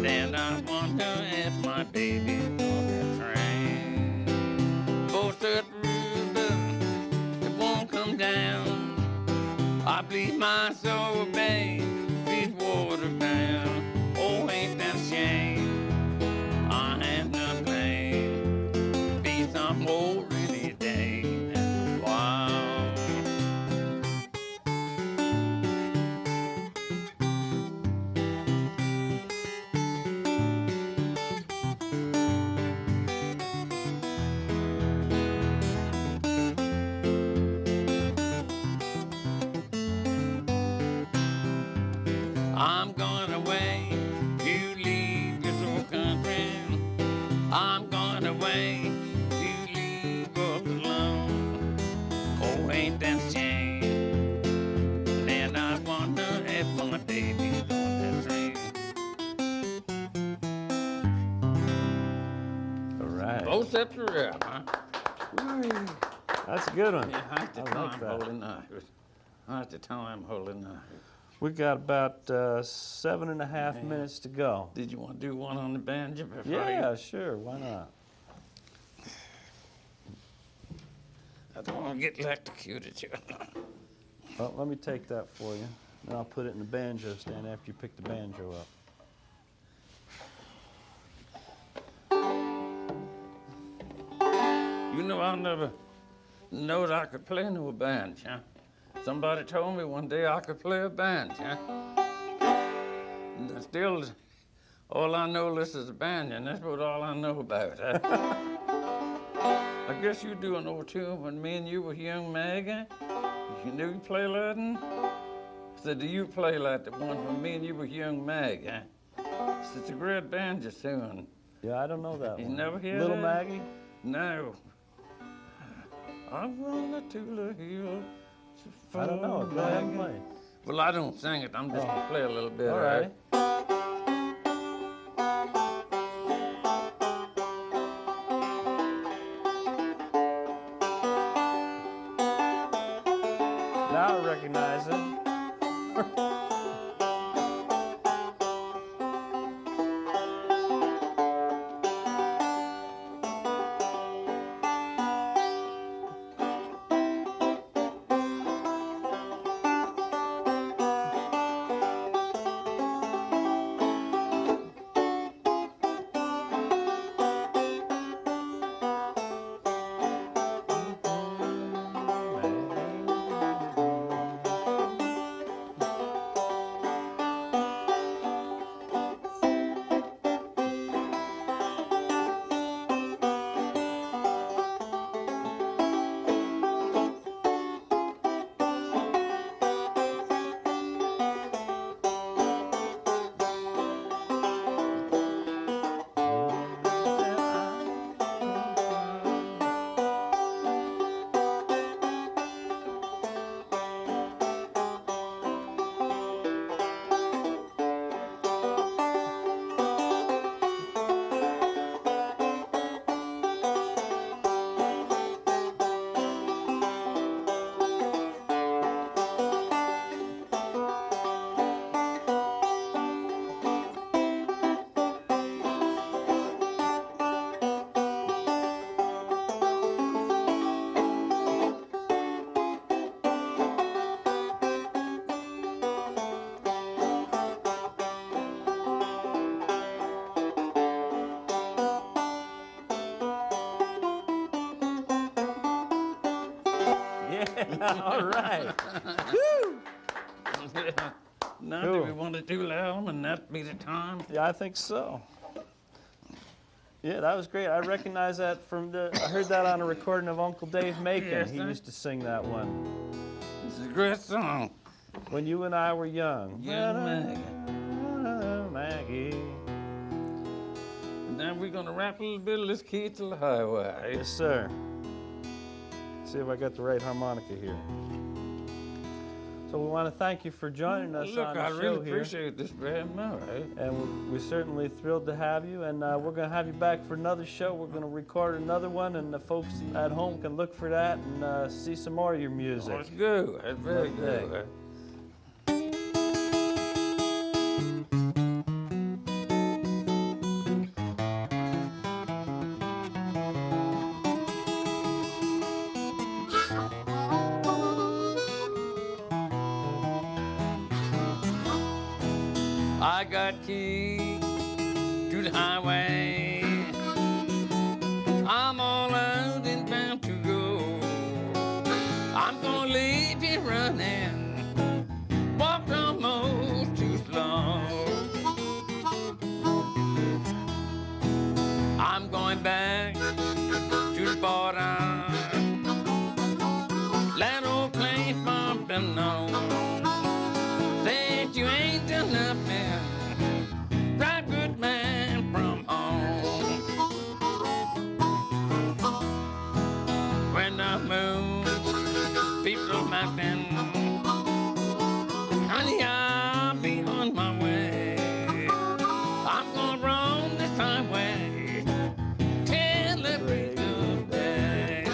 Speaker 7: Then I wonder if my baby's on that train. Both at the river, it won't come down. I bleed my soul, babe, she's waterbound. Oh, ain't that a shame? I am to blame. Be some old rainy day and a while. I'm going away, you leave this old country. I'm going away, you leave us alone. Oh, ain't that a shame? Then I wonder if my baby's on that train.
Speaker 12: All right.
Speaker 7: Both up the river, huh?
Speaker 12: That's a good one.
Speaker 7: Yeah, at the
Speaker 12: I like
Speaker 7: time,
Speaker 12: that.
Speaker 7: holding knife. At the time, holding knife.
Speaker 12: We got about 7.5 minutes to go.
Speaker 7: Did you want to do one on the banjo before
Speaker 12: Yeah, sure. Why not?
Speaker 7: I don't want to get electrocuted.
Speaker 12: Well, let me take that for you. And I'll put it in the banjo stand after you pick the banjo up.
Speaker 7: You know, I never knowed I could play no banjo. Somebody told me one day I could play a banjo. And still, all I know this is a banjo, and that's what all I know about it. I guess you do an old tune when me and you were young, Maggie. You knew you play Latin? I said, do you play like the one when me and you were young, Maggie? It's a great banjo tune.
Speaker 12: Yeah, I don't know that
Speaker 7: You
Speaker 12: one.
Speaker 7: never hear
Speaker 12: Little
Speaker 7: that?
Speaker 12: Maggie?
Speaker 7: No. I'm on the Tula Hill.
Speaker 12: I don't know it. Go ahead and play.
Speaker 7: Well, I don't sing it. I'm just gonna play a little bit.
Speaker 12: All right. Now I recognize it. Yeah, all right. Woo!
Speaker 7: Now,
Speaker 12: Cool.
Speaker 7: do we want to do loud and that be the time?
Speaker 12: Yeah, I think so. Yeah, that was great. I recognize that I heard that on a recording of Uncle Dave Macon.
Speaker 7: Yes,
Speaker 12: He
Speaker 7: sir.
Speaker 12: used to sing that one
Speaker 7: It's a great song.
Speaker 12: when you and I were young.
Speaker 7: Young Maggie.
Speaker 12: Maggie.
Speaker 7: Now we're gonna rap a little bit of this Key to the Highway.
Speaker 12: Yes, sir. See if I got the right harmonica here. So we want to thank you for joining us
Speaker 7: Look,
Speaker 12: on the
Speaker 7: I
Speaker 12: show
Speaker 7: really
Speaker 12: here.
Speaker 7: appreciate this very much.
Speaker 12: And we're certainly thrilled to have you. And we're going to have you back for another show. We're going to record another one, and the folks at home can look for that and see some more of your music.
Speaker 7: That's good. That's very
Speaker 12: Okay.
Speaker 7: good. I got keys to the highway. I'm all out and bound to go. I'm gonna leave you running, walked almost too slow. I'm going back to the border. That old place I've been known. Said you ain't done nothing, right good man from home. When the moon peeps on my mountain, honey, I'll be on my way. I'm gonna roam this highway till the break of day.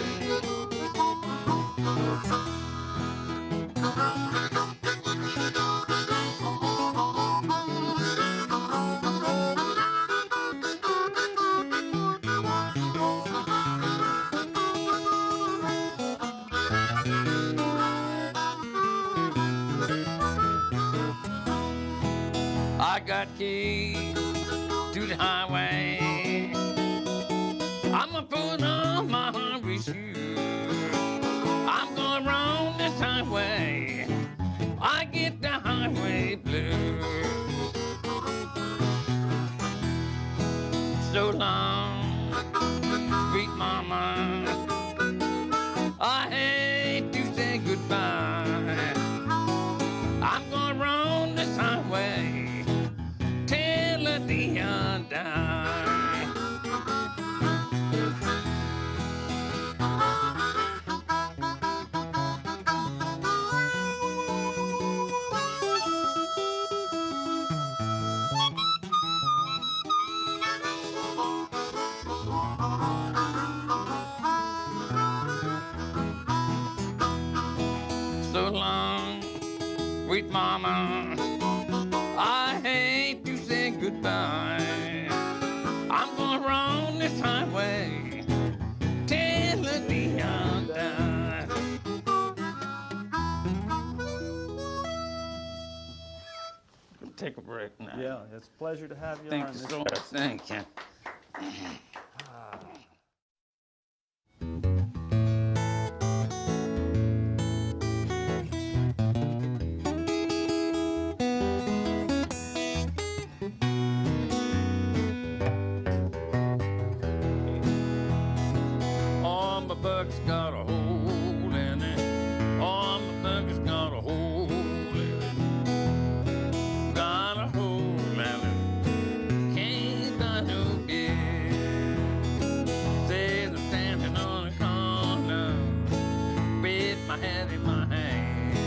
Speaker 7: I got keys to the highway. I'ma put on my hungry shoes. I'm gonna roam this highway. I get the highway blues. So long, sweet mama. I hate to say goodbye. I'm gonna roam this highway till the day I die. So long, sweet mama. I hate to say goodbye. I'm gonna roam this highway till the day I die. Take a break now.
Speaker 12: Yeah, it's a pleasure to have you
Speaker 7: Thank
Speaker 12: on
Speaker 7: you
Speaker 12: this
Speaker 7: so much. Thank you. Oh, my buck's got a hole in it. Oh, my buck's got a hole in it. Got a hole in it. Can't buy no beer. Says I'm standing on a corner with my head in my hand.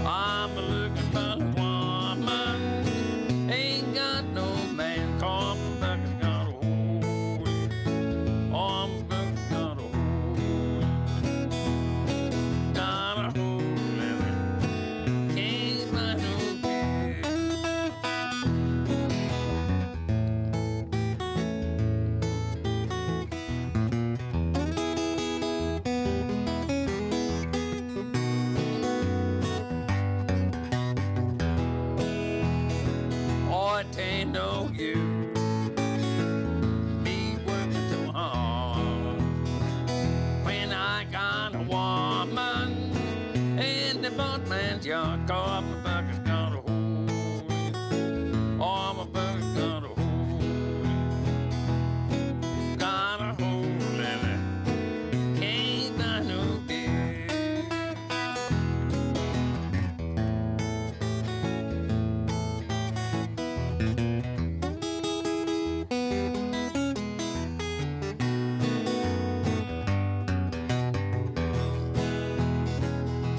Speaker 7: I'm looking for a woman. Ain't got no man. Cause my buck's got a hole in it. Oh, my buck's got a hole in it. Got a hole in it. Can't buy no beer. sportsman's yard, copper bucket's got a hole in it. Oh, my bucket's got a hole in it. Got a hole in it. Can't buy no beer.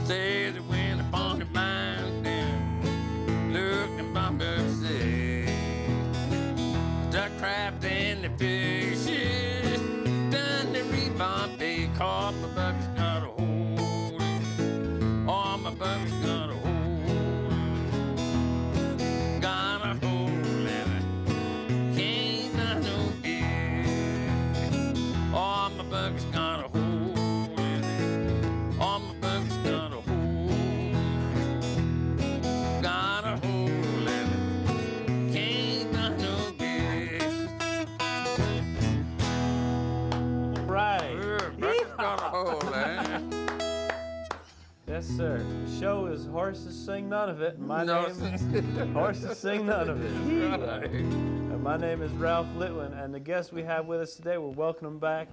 Speaker 7: Say that when the funky mind's down, looking for mercy, the crabs and the fishes done the rebar big. Copper bucket's got a hole in it. Oh, my bucket's got a hole in it. Got a hole in it. Can't buy no beer. Oh, my bucket's got a hole in it. Oh, my bucket's got a hole in it. Got a hole in it. Can't buy no beer.
Speaker 12: Right.
Speaker 7: Bucket's got a hole in it.
Speaker 12: Yes, sir. The show is Horses Sing None of It. My
Speaker 7: No,
Speaker 12: name Horses Sing None of It.
Speaker 7: right.
Speaker 12: And my name is Ralph Litwin, and the guest we have with us today, we're welcoming back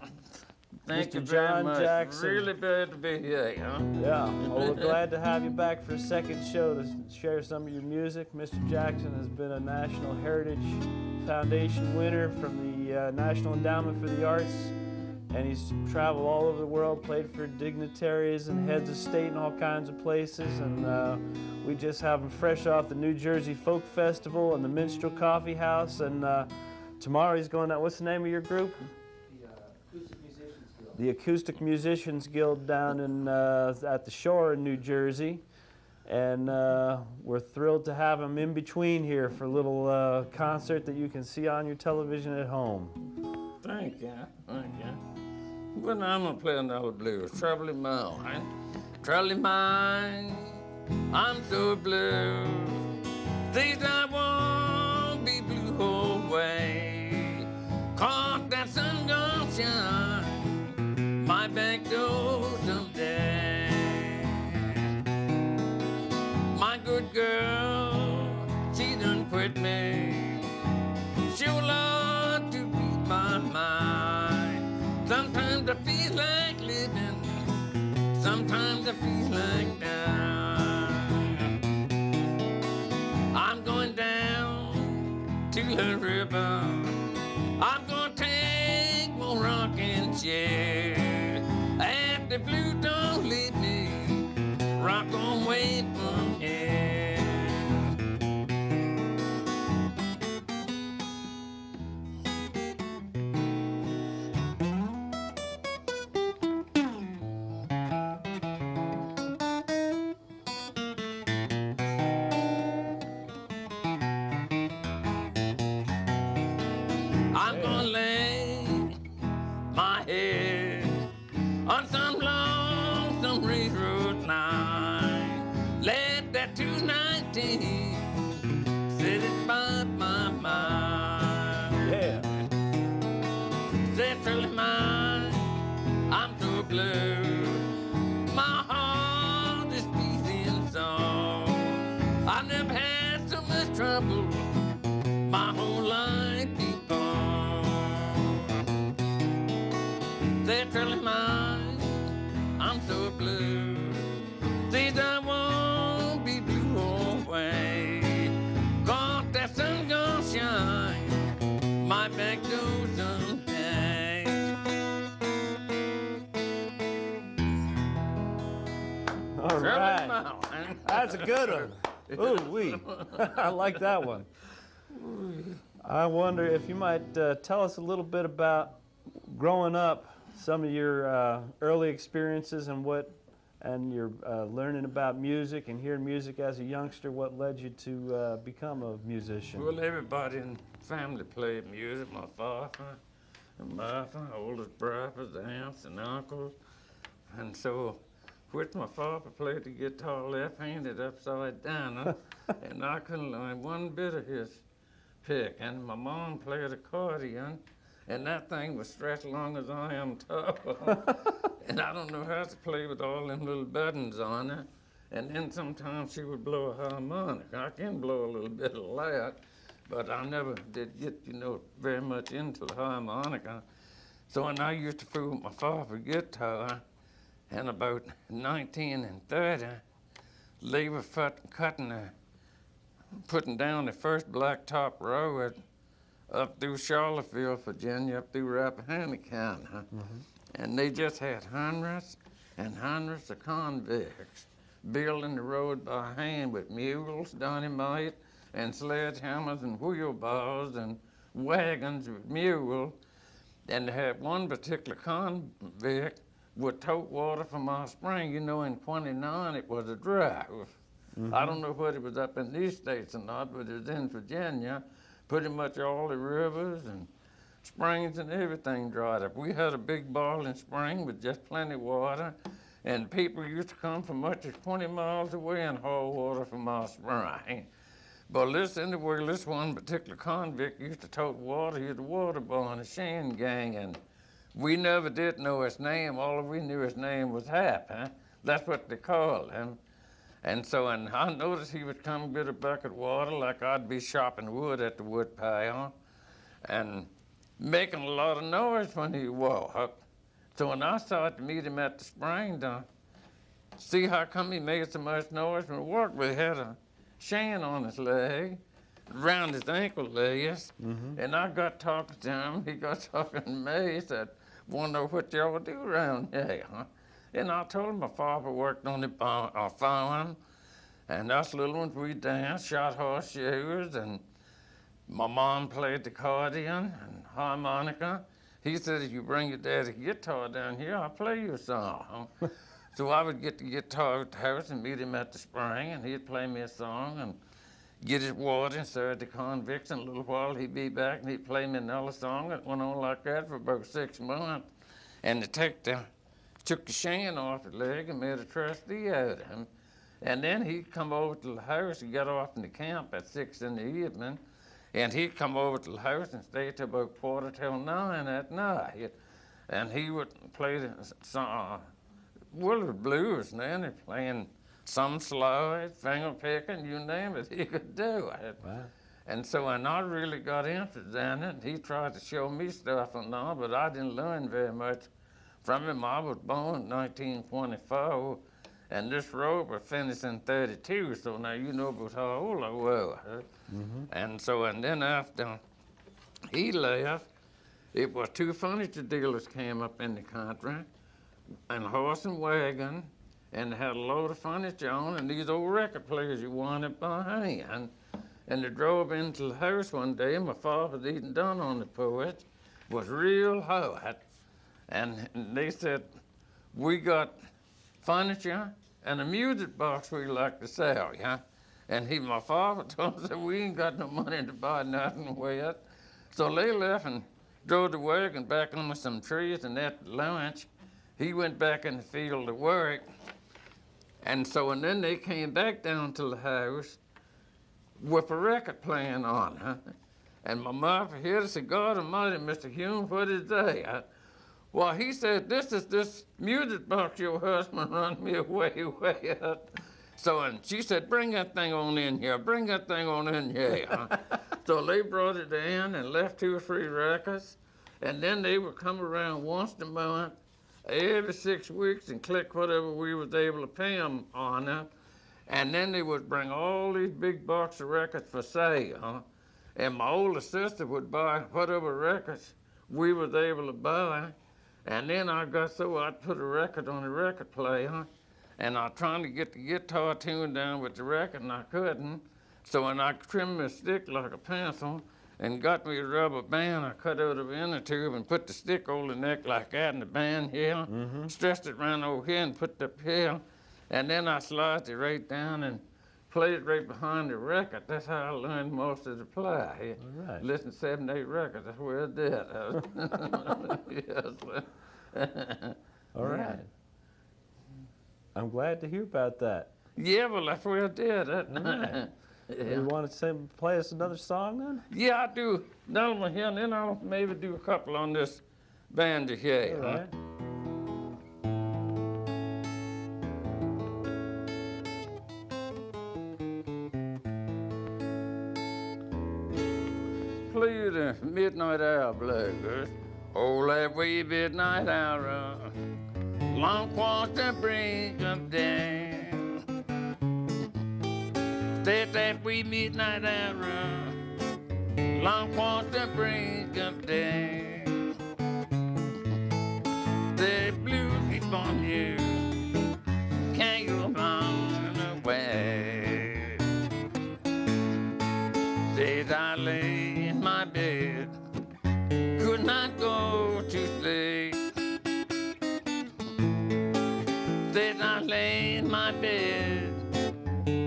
Speaker 7: Thank
Speaker 12: Mr.
Speaker 7: you very
Speaker 12: John
Speaker 7: much.
Speaker 12: Jackson.
Speaker 7: Really glad to be here, huh?
Speaker 12: Yeah, well, we're glad to have you back for a second show to share some of your music. Mr. Jackson has been a National Heritage Foundation winner from the National Endowment for the Arts, and he's traveled all over the world, played for dignitaries and heads of state in all kinds of places, and we just have him fresh off the New Jersey Folk Festival and the Minstrel Coffee House, and tomorrow he's going out. What's the name of your group? The Acoustic Musicians Guild down in at the Shore in New Jersey, and we're thrilled to have him in between here for a little concert that you can see on your television at home.
Speaker 7: Thank you. Thank you. Well, now I'm gonna play another blues. Trouble in mine. Trouble in mine. I'm so blue. Things I won't be blue away. Cause that sun gonna shine my back door someday. My good girl, she done quit me. She'll love to be my mind. Sometimes I feel like living, sometimes I feel like dying. I'm going down to the river. I'm gonna take my rocking chair. And the blue don't leave me, rock on way from here. I'm gonna lay my head on some lonesome railroad line. Let that 219 sit it by my mind.
Speaker 12: Yeah.
Speaker 7: Say, truly mine, I'm so blue. My heart is beating so. I've never had so much trouble my whole life before. They're truly mine, I'm so blue. These I won't be blue away. Cause that sun gonna shine my back door someday.
Speaker 12: All
Speaker 7: Truly
Speaker 12: right.
Speaker 7: mine.
Speaker 12: That's a good one. Ooh, wee. I like that one. I wonder if you might tell us a little bit about growing up, some of your early experiences and your learning about music and hearing music as a youngster. What led you to become a musician?
Speaker 7: Well, everybody in the family played music. My father and mother, oldest brothers, aunts and uncles. And so, which my father played the guitar left-handed upside down, and I couldn't learn one bit of his pick. And my mom played accordion, and that thing was stretched long as I am tall. And I don't know how to play with all them little buttons on it.
Speaker 13: And then sometimes she would blow a harmonica. I can blow a little bit of that, but I never did get, very much into the harmonica. So when I used to fool with my father's guitar, and about 19 and 30, they were putting down the first blacktop road up through Charlottesville, Virginia, up through Rappahannock County. And they just had hundreds and hundreds of convicts building the road by hand with mules, dynamite, and sledgehammers and wheelbarrows and wagons with mules. And they had one particular convict would tote water from our spring. In 29 it was a drought. I don't know whether it was up in these states or not, but it was in Virginia. Pretty much all the rivers and springs and everything dried up. We had a big boiling spring with just plenty of water, and people used to come from much as 20 miles away and haul water from our spring. But this one particular convict used to tote water. He was a water boy in a Shan gang, and we never did know his name. All we knew his name was Hap, huh? That's what they called him. And I noticed he would come get a bucket of water like I'd be chopping wood at the wood pile and making a lot of noise when he walked. So when I started to meet him at the spring, see how come he made so much noise when he walked? We had a Shan on his leg, around his ankle lace, and I got talking to him. He got talking to me. He said, "Want to know what y'all do around here, huh?" And I told him my father worked on the farm, and us little ones, we danced, shot horseshoes, and my mom played the accordion and harmonica. He said, "If you bring your dad's guitar down here, I'll play you a song." So I would get the guitar at the house and meet him at the spring, and he'd play me a song and get his water and serve the convicts. In a little while, he'd be back and he'd play me another song. It went on like that for about 6 months. And they took the Shan off his leg and made a trustee out of him. And then he'd come over to the house. He got off in the camp at 6 in the evening, and he'd come over to the house and stay till about 8:45 at night. And he would play the song, well, it was blues, and then he's playing some slide, finger picking, you name it, he could do it.
Speaker 12: Wow.
Speaker 13: And so when I really got interested in it, he tried to show me stuff and all, but I didn't learn very much from him. I was born in 1924, and this road was finished in 32, so now you know about how old I was. And then after he left, it was 2 furniture dealers came up in the country, and horse and wagon, and they had a load of furniture on, and these old record players you wanted by hand. And they drove into the house one day, and my father was eating done on the porch, was real hot. And they said, "We got furniture and a music box we'd like to sell, yeah?" And my father told us that we ain't got no money to buy nothing with. So they left and drove the wagon back under some trees, and at lunch, he went back in the field to work. And then they came back down to the house with a record playing on, huh? And my mother here said, "God Almighty, Mr. Hume, what is that?" Well, he said, "This is this music box your husband run me away with." And she said, "Bring that thing on in here, bring that thing on in here." Huh? So they brought it in and left 2 or 3 records, and then they would come around once a month, every 6 weeks, and click whatever we was able to pay them on it. And then they would bring all these big box of records for sale, huh? And my older sister would buy whatever records we was able to buy. And then I'd put a record on the record player, and I was trying to get the guitar tuned down with the record, and I couldn't. So when I trimmed my stick like a pencil and got me a rubber band, I cut out of the inner tube and put the stick over the neck like that, and the band here, stretched it around over here and put it up here. And then I sliced it right down and played it right behind the record. That's how I learned most of the play.
Speaker 12: All right.
Speaker 13: Listened to 7, 8 records. That's where I did. Yes.
Speaker 12: All right. I'm glad to hear about that.
Speaker 13: Yeah, well, that's where I did it.
Speaker 12: Right.
Speaker 13: Yeah.
Speaker 12: You want to play us another song then?
Speaker 13: Yeah, I do. Another one here, and then I'll maybe do a couple on this banjo here.
Speaker 12: All right.
Speaker 13: play the midnight hour blues. Oh, that wee midnight hour, long across the brink of day. Stay that wee midnight hour, long across the brink of day. The blues keep on you, can't go on away. Said I lay in my bed, could not go to sleep. Said I lay in my bed,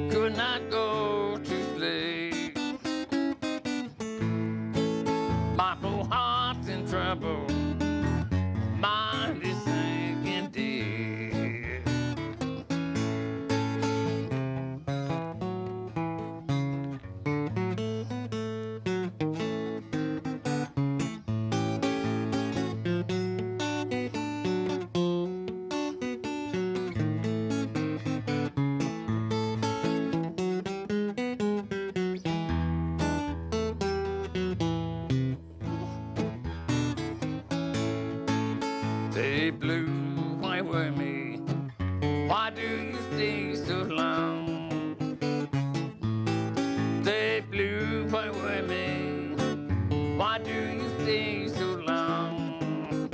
Speaker 13: could not go to sleep. My poor heart's in trouble, mind is sinking deep. Say, blue, why were me? Why do you stay so long? Say, blue, why were me? Why do you stay so long?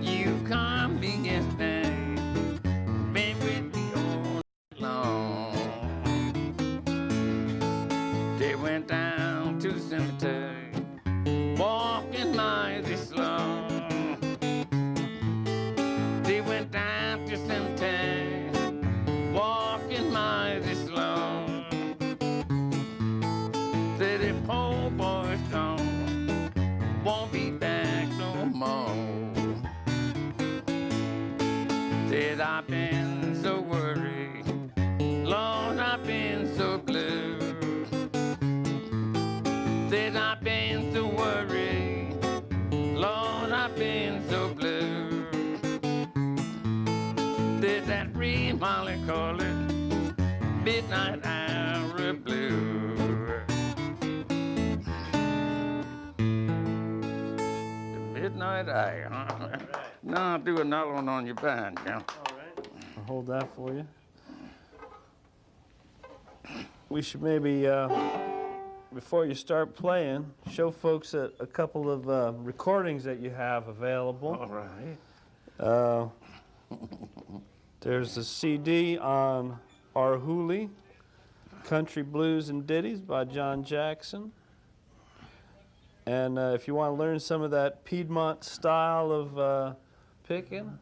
Speaker 13: You come against me, been with me all night long. They went down to the cemetery, walking mighty slow. They went down to the cemetery, walking mighty slow. Said the poor boy's gone, won't be back no more. Said I've been so worried, Lord, I've been so blue. Said I've been so worried, Lord, I've been so blue. Did that reed Molly call it midnight hour blue? The midnight hour, huh? Now I'll do another one on your band, yeah.
Speaker 12: All right. I'll hold that for you. We should maybe, before you start playing, show folks a couple of recordings that you have available.
Speaker 13: All right.
Speaker 12: There's a CD on Our Humbly, Country Blues and Ditties by John Jackson. And if you want to learn some of that Piedmont style of picking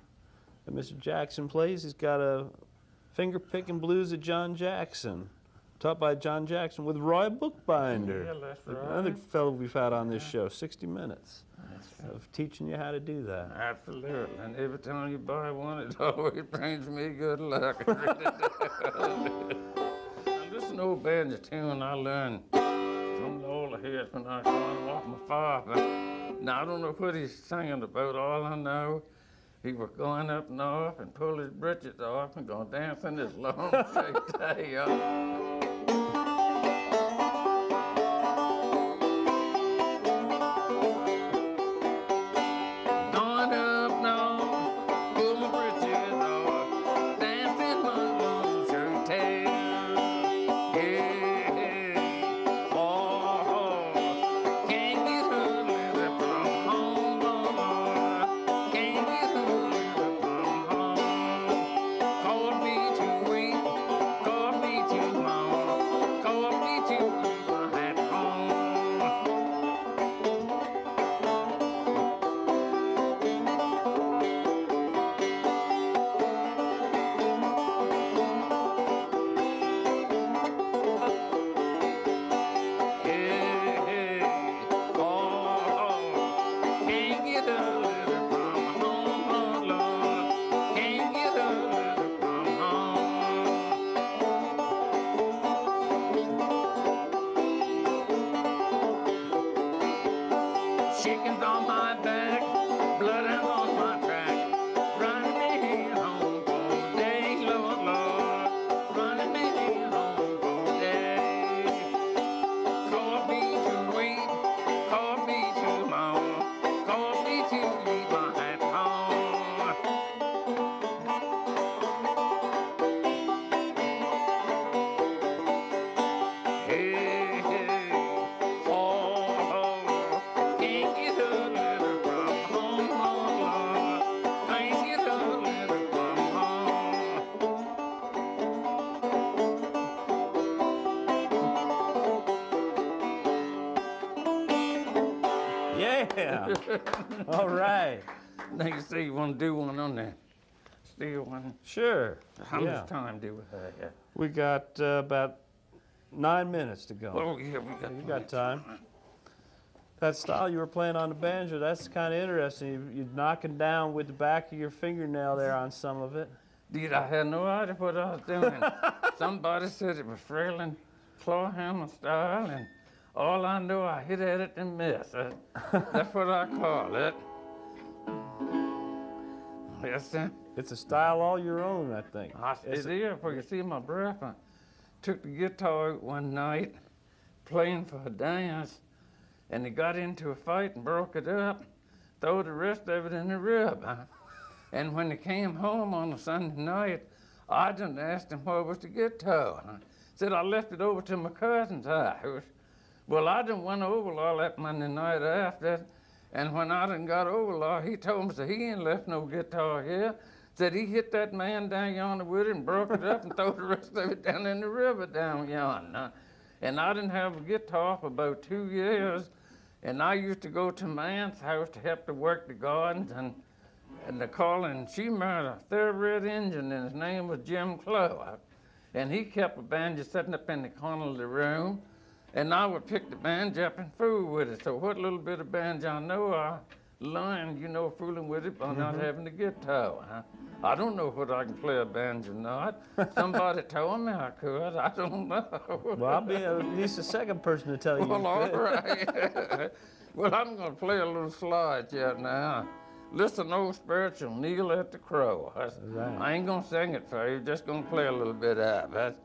Speaker 12: that Mr. Jackson plays, he's got a finger picking blues of John Jackson, taught by John Jackson with Roy Bookbinder.
Speaker 13: Yeah, that's right.
Speaker 12: Another fellow we've had on this show, 60 minutes of teaching you how to do that.
Speaker 13: Absolutely. And every time you buy one, it always brings me good luck. Listen to old banjo tune I learned from the older heads when I was going off my father. Now, I don't know what he's singing about. All I know, he was going up north and pull his britches off and go dance in his long straight tail.
Speaker 12: Yeah. All right.
Speaker 13: Now you say you want to do one on the steel one.
Speaker 12: Sure.
Speaker 13: How
Speaker 12: Yeah.
Speaker 13: much time do we have?
Speaker 12: We got about 9 minutes to go.
Speaker 13: Oh, yeah, we got
Speaker 12: You got time. That style you were playing on the banjo, that's kind of interesting. You're knocking down with the back of your fingernail there on some of it.
Speaker 13: Dude, I had no idea what I was doing. Somebody said it was Fralin claw hammer style, and all I know, I hit at it and missed. That's what I call it. Yes, sir.
Speaker 12: It's a style all your own, I think.
Speaker 13: It is, for you see my breath. I took the guitar out one night, playing for a dance, and he got into a fight and broke it up, threw the rest of it in the rib. And when he came home on a Sunday night, I done asked him where was the guitar. Said I left it over to my cousin's house. Well, I done went over all that Monday night after, and when I done got over, he told me, said he ain't left no guitar here. Said he hit that man down yonder with it and broke it up and threw the rest of it down in the river down yonder. And I didn't have a guitar for about 2 years, and I used to go to my aunt's house to help to work the gardens, and they call, and she married a thoroughbred Indian, and his name was Jim Clow. And he kept a banjo sitting up in the corner of the room, and I would pick the banjo up and fool with it. So what little bit of banjo I know, I learned, fooling with it by not having the guitar. I don't know whether I can play a banjo or not. Somebody told me I could. I don't know.
Speaker 12: Well, I'll be at least the second person to tell you.
Speaker 13: Well,
Speaker 12: you
Speaker 13: all
Speaker 12: could.
Speaker 13: right. Well, I'm going to play a little slide yet now. Listen, old spiritual, kneel at the crow.
Speaker 12: Right.
Speaker 13: I ain't going to sing it for you, just going to play a little bit of it.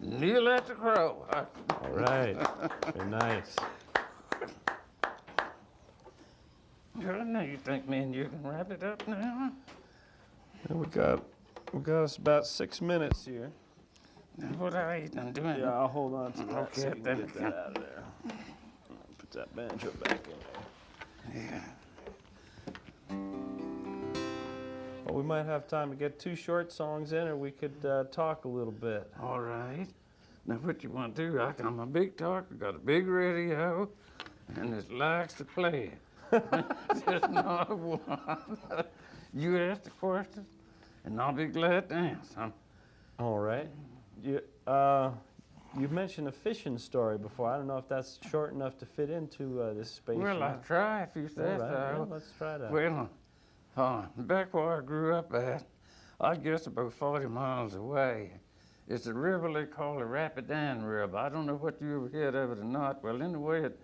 Speaker 13: Kneel at the crow.
Speaker 12: All right. Very nice.
Speaker 13: Well, now you think me and you can wrap it up now?
Speaker 12: And we got us about 6 minutes here.
Speaker 13: Now, what are you done doing?
Speaker 12: Yeah, I'll hold on to that
Speaker 13: Okay,
Speaker 12: so you can
Speaker 13: then.
Speaker 12: get that out of there. Put that banjo back in there.
Speaker 13: Yeah.
Speaker 12: Well, we might have time to get 2 short songs in, or we could talk a little bit.
Speaker 13: All right. Now, what you want to do? I'm a big talker, got a big radio, and it likes to play. Just not one. You ask the questions, and I'll be glad to answer.
Speaker 12: All right. You mentioned a fishing story before. I don't know if that's short enough to fit into this space.
Speaker 13: Well, I'll try if you say
Speaker 12: All right.
Speaker 13: so.
Speaker 12: Yeah, let's try that.
Speaker 13: Well, Back where I grew up at, I guess about 40 miles away, it's a river they call the Rapidan River. I don't know what you ever heard of it or not. Well, anyway, it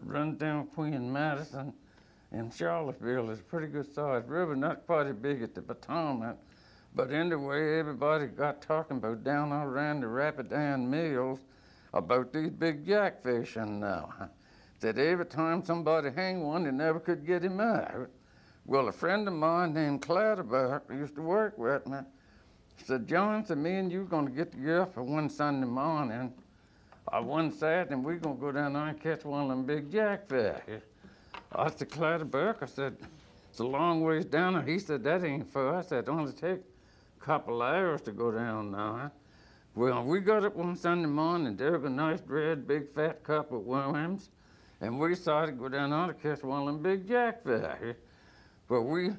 Speaker 13: runs down Queen Madison in Charlottesville. It's a pretty good sized river, not quite as big as the Potomac. But anyway, everybody got talking about down around the Rapidan Mills about these big jackfish and that every time somebody hang one, they never could get him out. Well, a friend of mine named Clatterbuck used to work with me. Said, John, said, me and you going to get together for one Sunday morning, or one Saturday, and we're going to go down there and catch one of them big jackfish. I said, Clatterbuck, I said, it's a long ways down there. He said, that ain't far. I said, it only take a couple hours to go down there. Well, we got up one Sunday morning, dug a nice, red, big, fat cup of worms, and we decided to go down there to catch one of them big jackfish. But we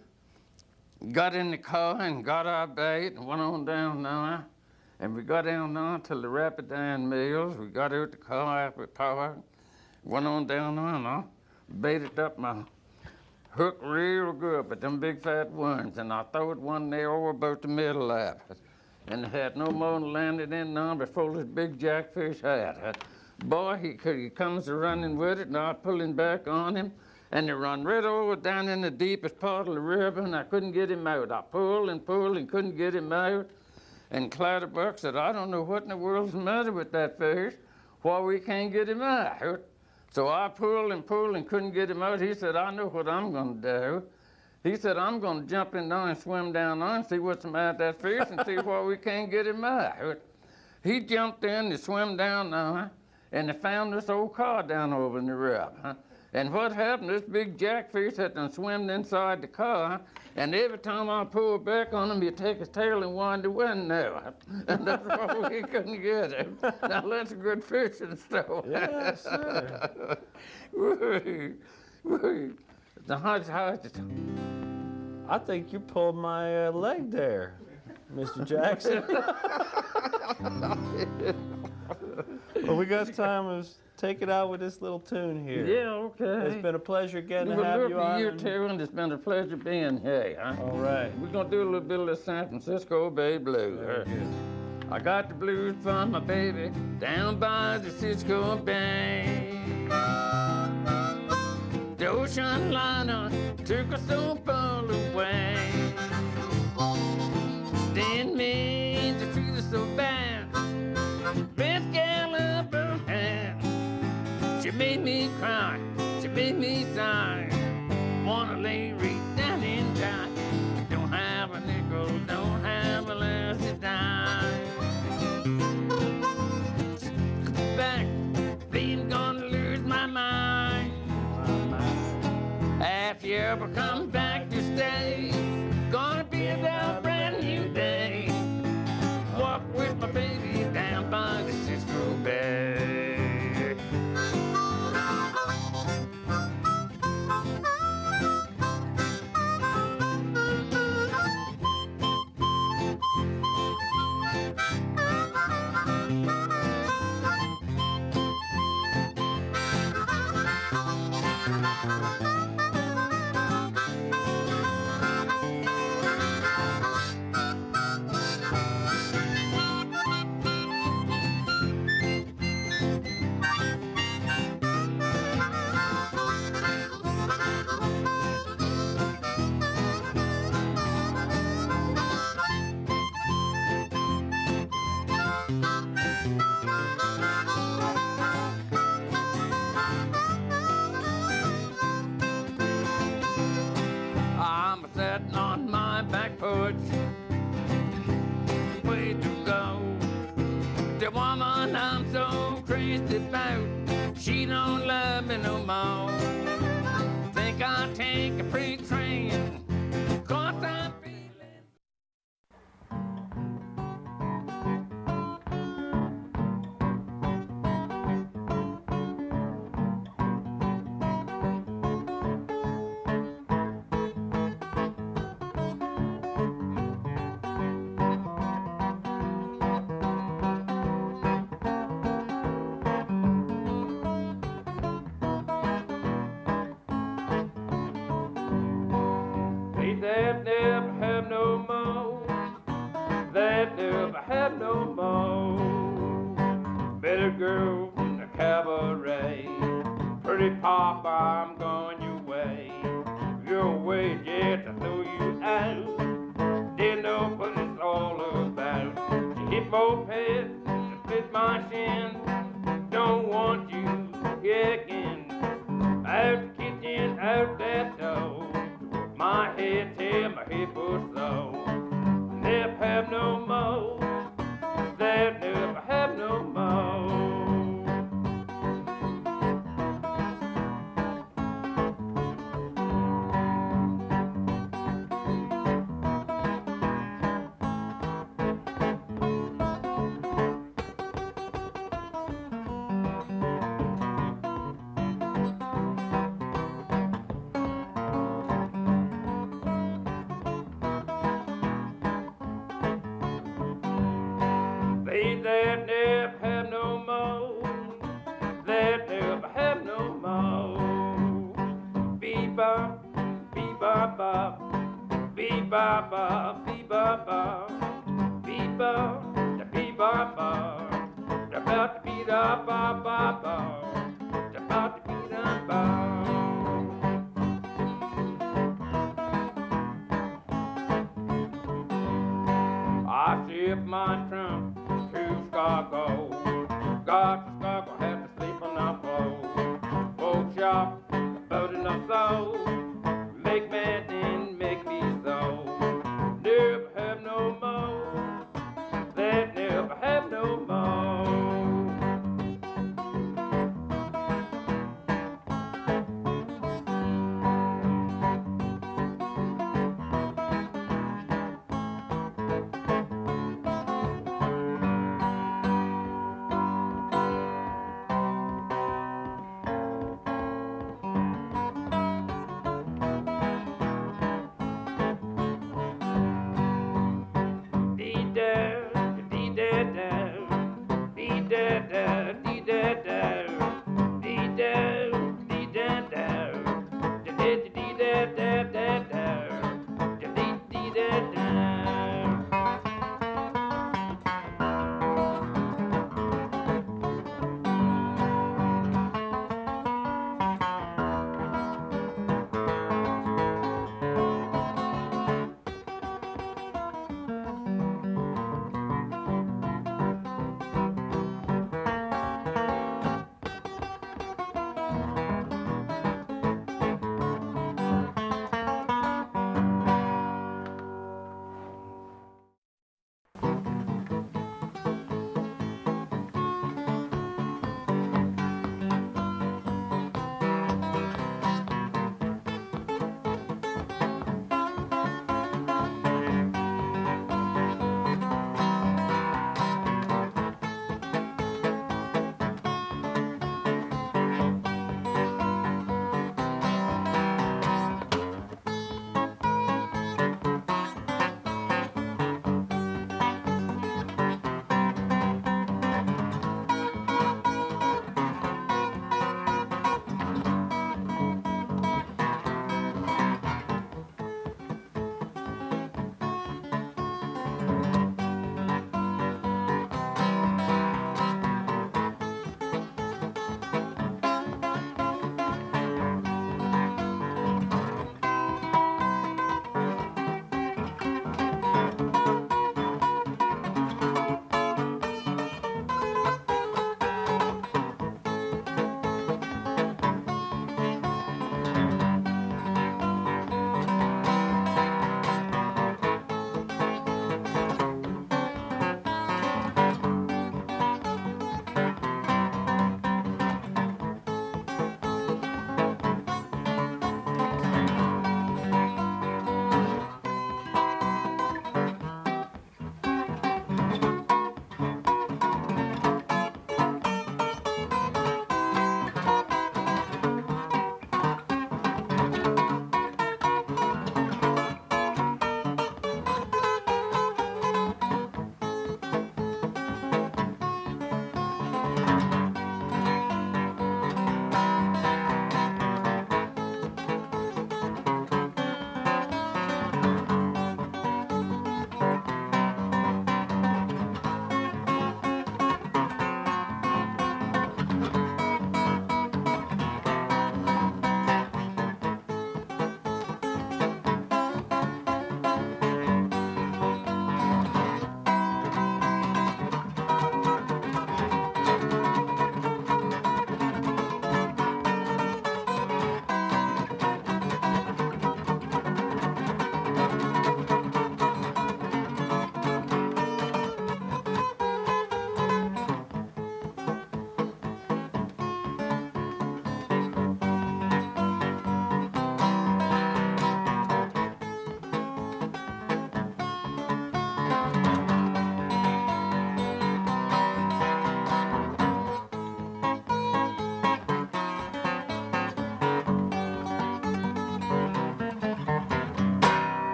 Speaker 13: got in the car and got our bait and went on down there. And we got down there to the Rapidan Mills. We got out the car after power, went on down there and I baited up my hook real good with them big fat worms. And I throwed one there over about the middle of it. And it had no more than landed in there before this big jackfish had it. Boy, he comes running with it and I pull him back on him. And he run right over down in the deepest part of the river, and I couldn't get him out. I pulled and couldn't get him out. And Clatterbuck said, I don't know what in the world's the matter with that fish, why we can't get him out. So I pulled and couldn't get him out. He said, I know what I'm going to do. He said, I'm going to jump in there and swim down there and see what's the matter with that fish and see why we can't get him out. He jumped in and swam down there, and they found this old car down over in the river. And what happened, this big jackfish had done swam inside the car, and every time I pulled back on him, he'd take his tail and wind the wind out. And that's why we couldn't get him. Now, that's a good fishing story.
Speaker 12: Yes, sir. I think you pulled my leg there, Mr. Jackson. Well, we got time to take it out with this little tune here.
Speaker 13: Yeah, okay.
Speaker 12: It's been a pleasure getting to have you on.
Speaker 13: You too, and it's been a pleasure being here. Huh?
Speaker 12: All right.
Speaker 13: We're going to do a little bit of the San Francisco Bay Blues. I got the blues from my baby down by the Cisco Bay. The ocean liner took us so far away. Then made the feel so bad. Best gal of her hand. She made me cry, she made me sigh. Wanna lay right down and die. Don't have a nickel, don't have a last dime. Back, being gonna lose my mind. If you ever come back to stay, gonna be a brand new day. Walk with my baby down by the Cisco Bay. On my back porch, way to go. The woman I'm so crazy about, she don't love me no more. Think I'll take a freight train, 'cause I'm feeling.
Speaker 1: never have no more, that never have no more. Better girl in the cabaret, pretty papa, I'm going your way. Your way, yeah, to throw you out. Didn't know what it's all about. You hit mopeds, to split my shin. Don't want you here again. Out the kitchen, out that door. My head till my hip was sore. Never have no more. That never have no more. They that never have no more, that never have no more. Bebop, bebop, bop, bebop, bop, bebop, bop, bebop, the bebop, bop, the bop, the bebop, bop, bop, bop.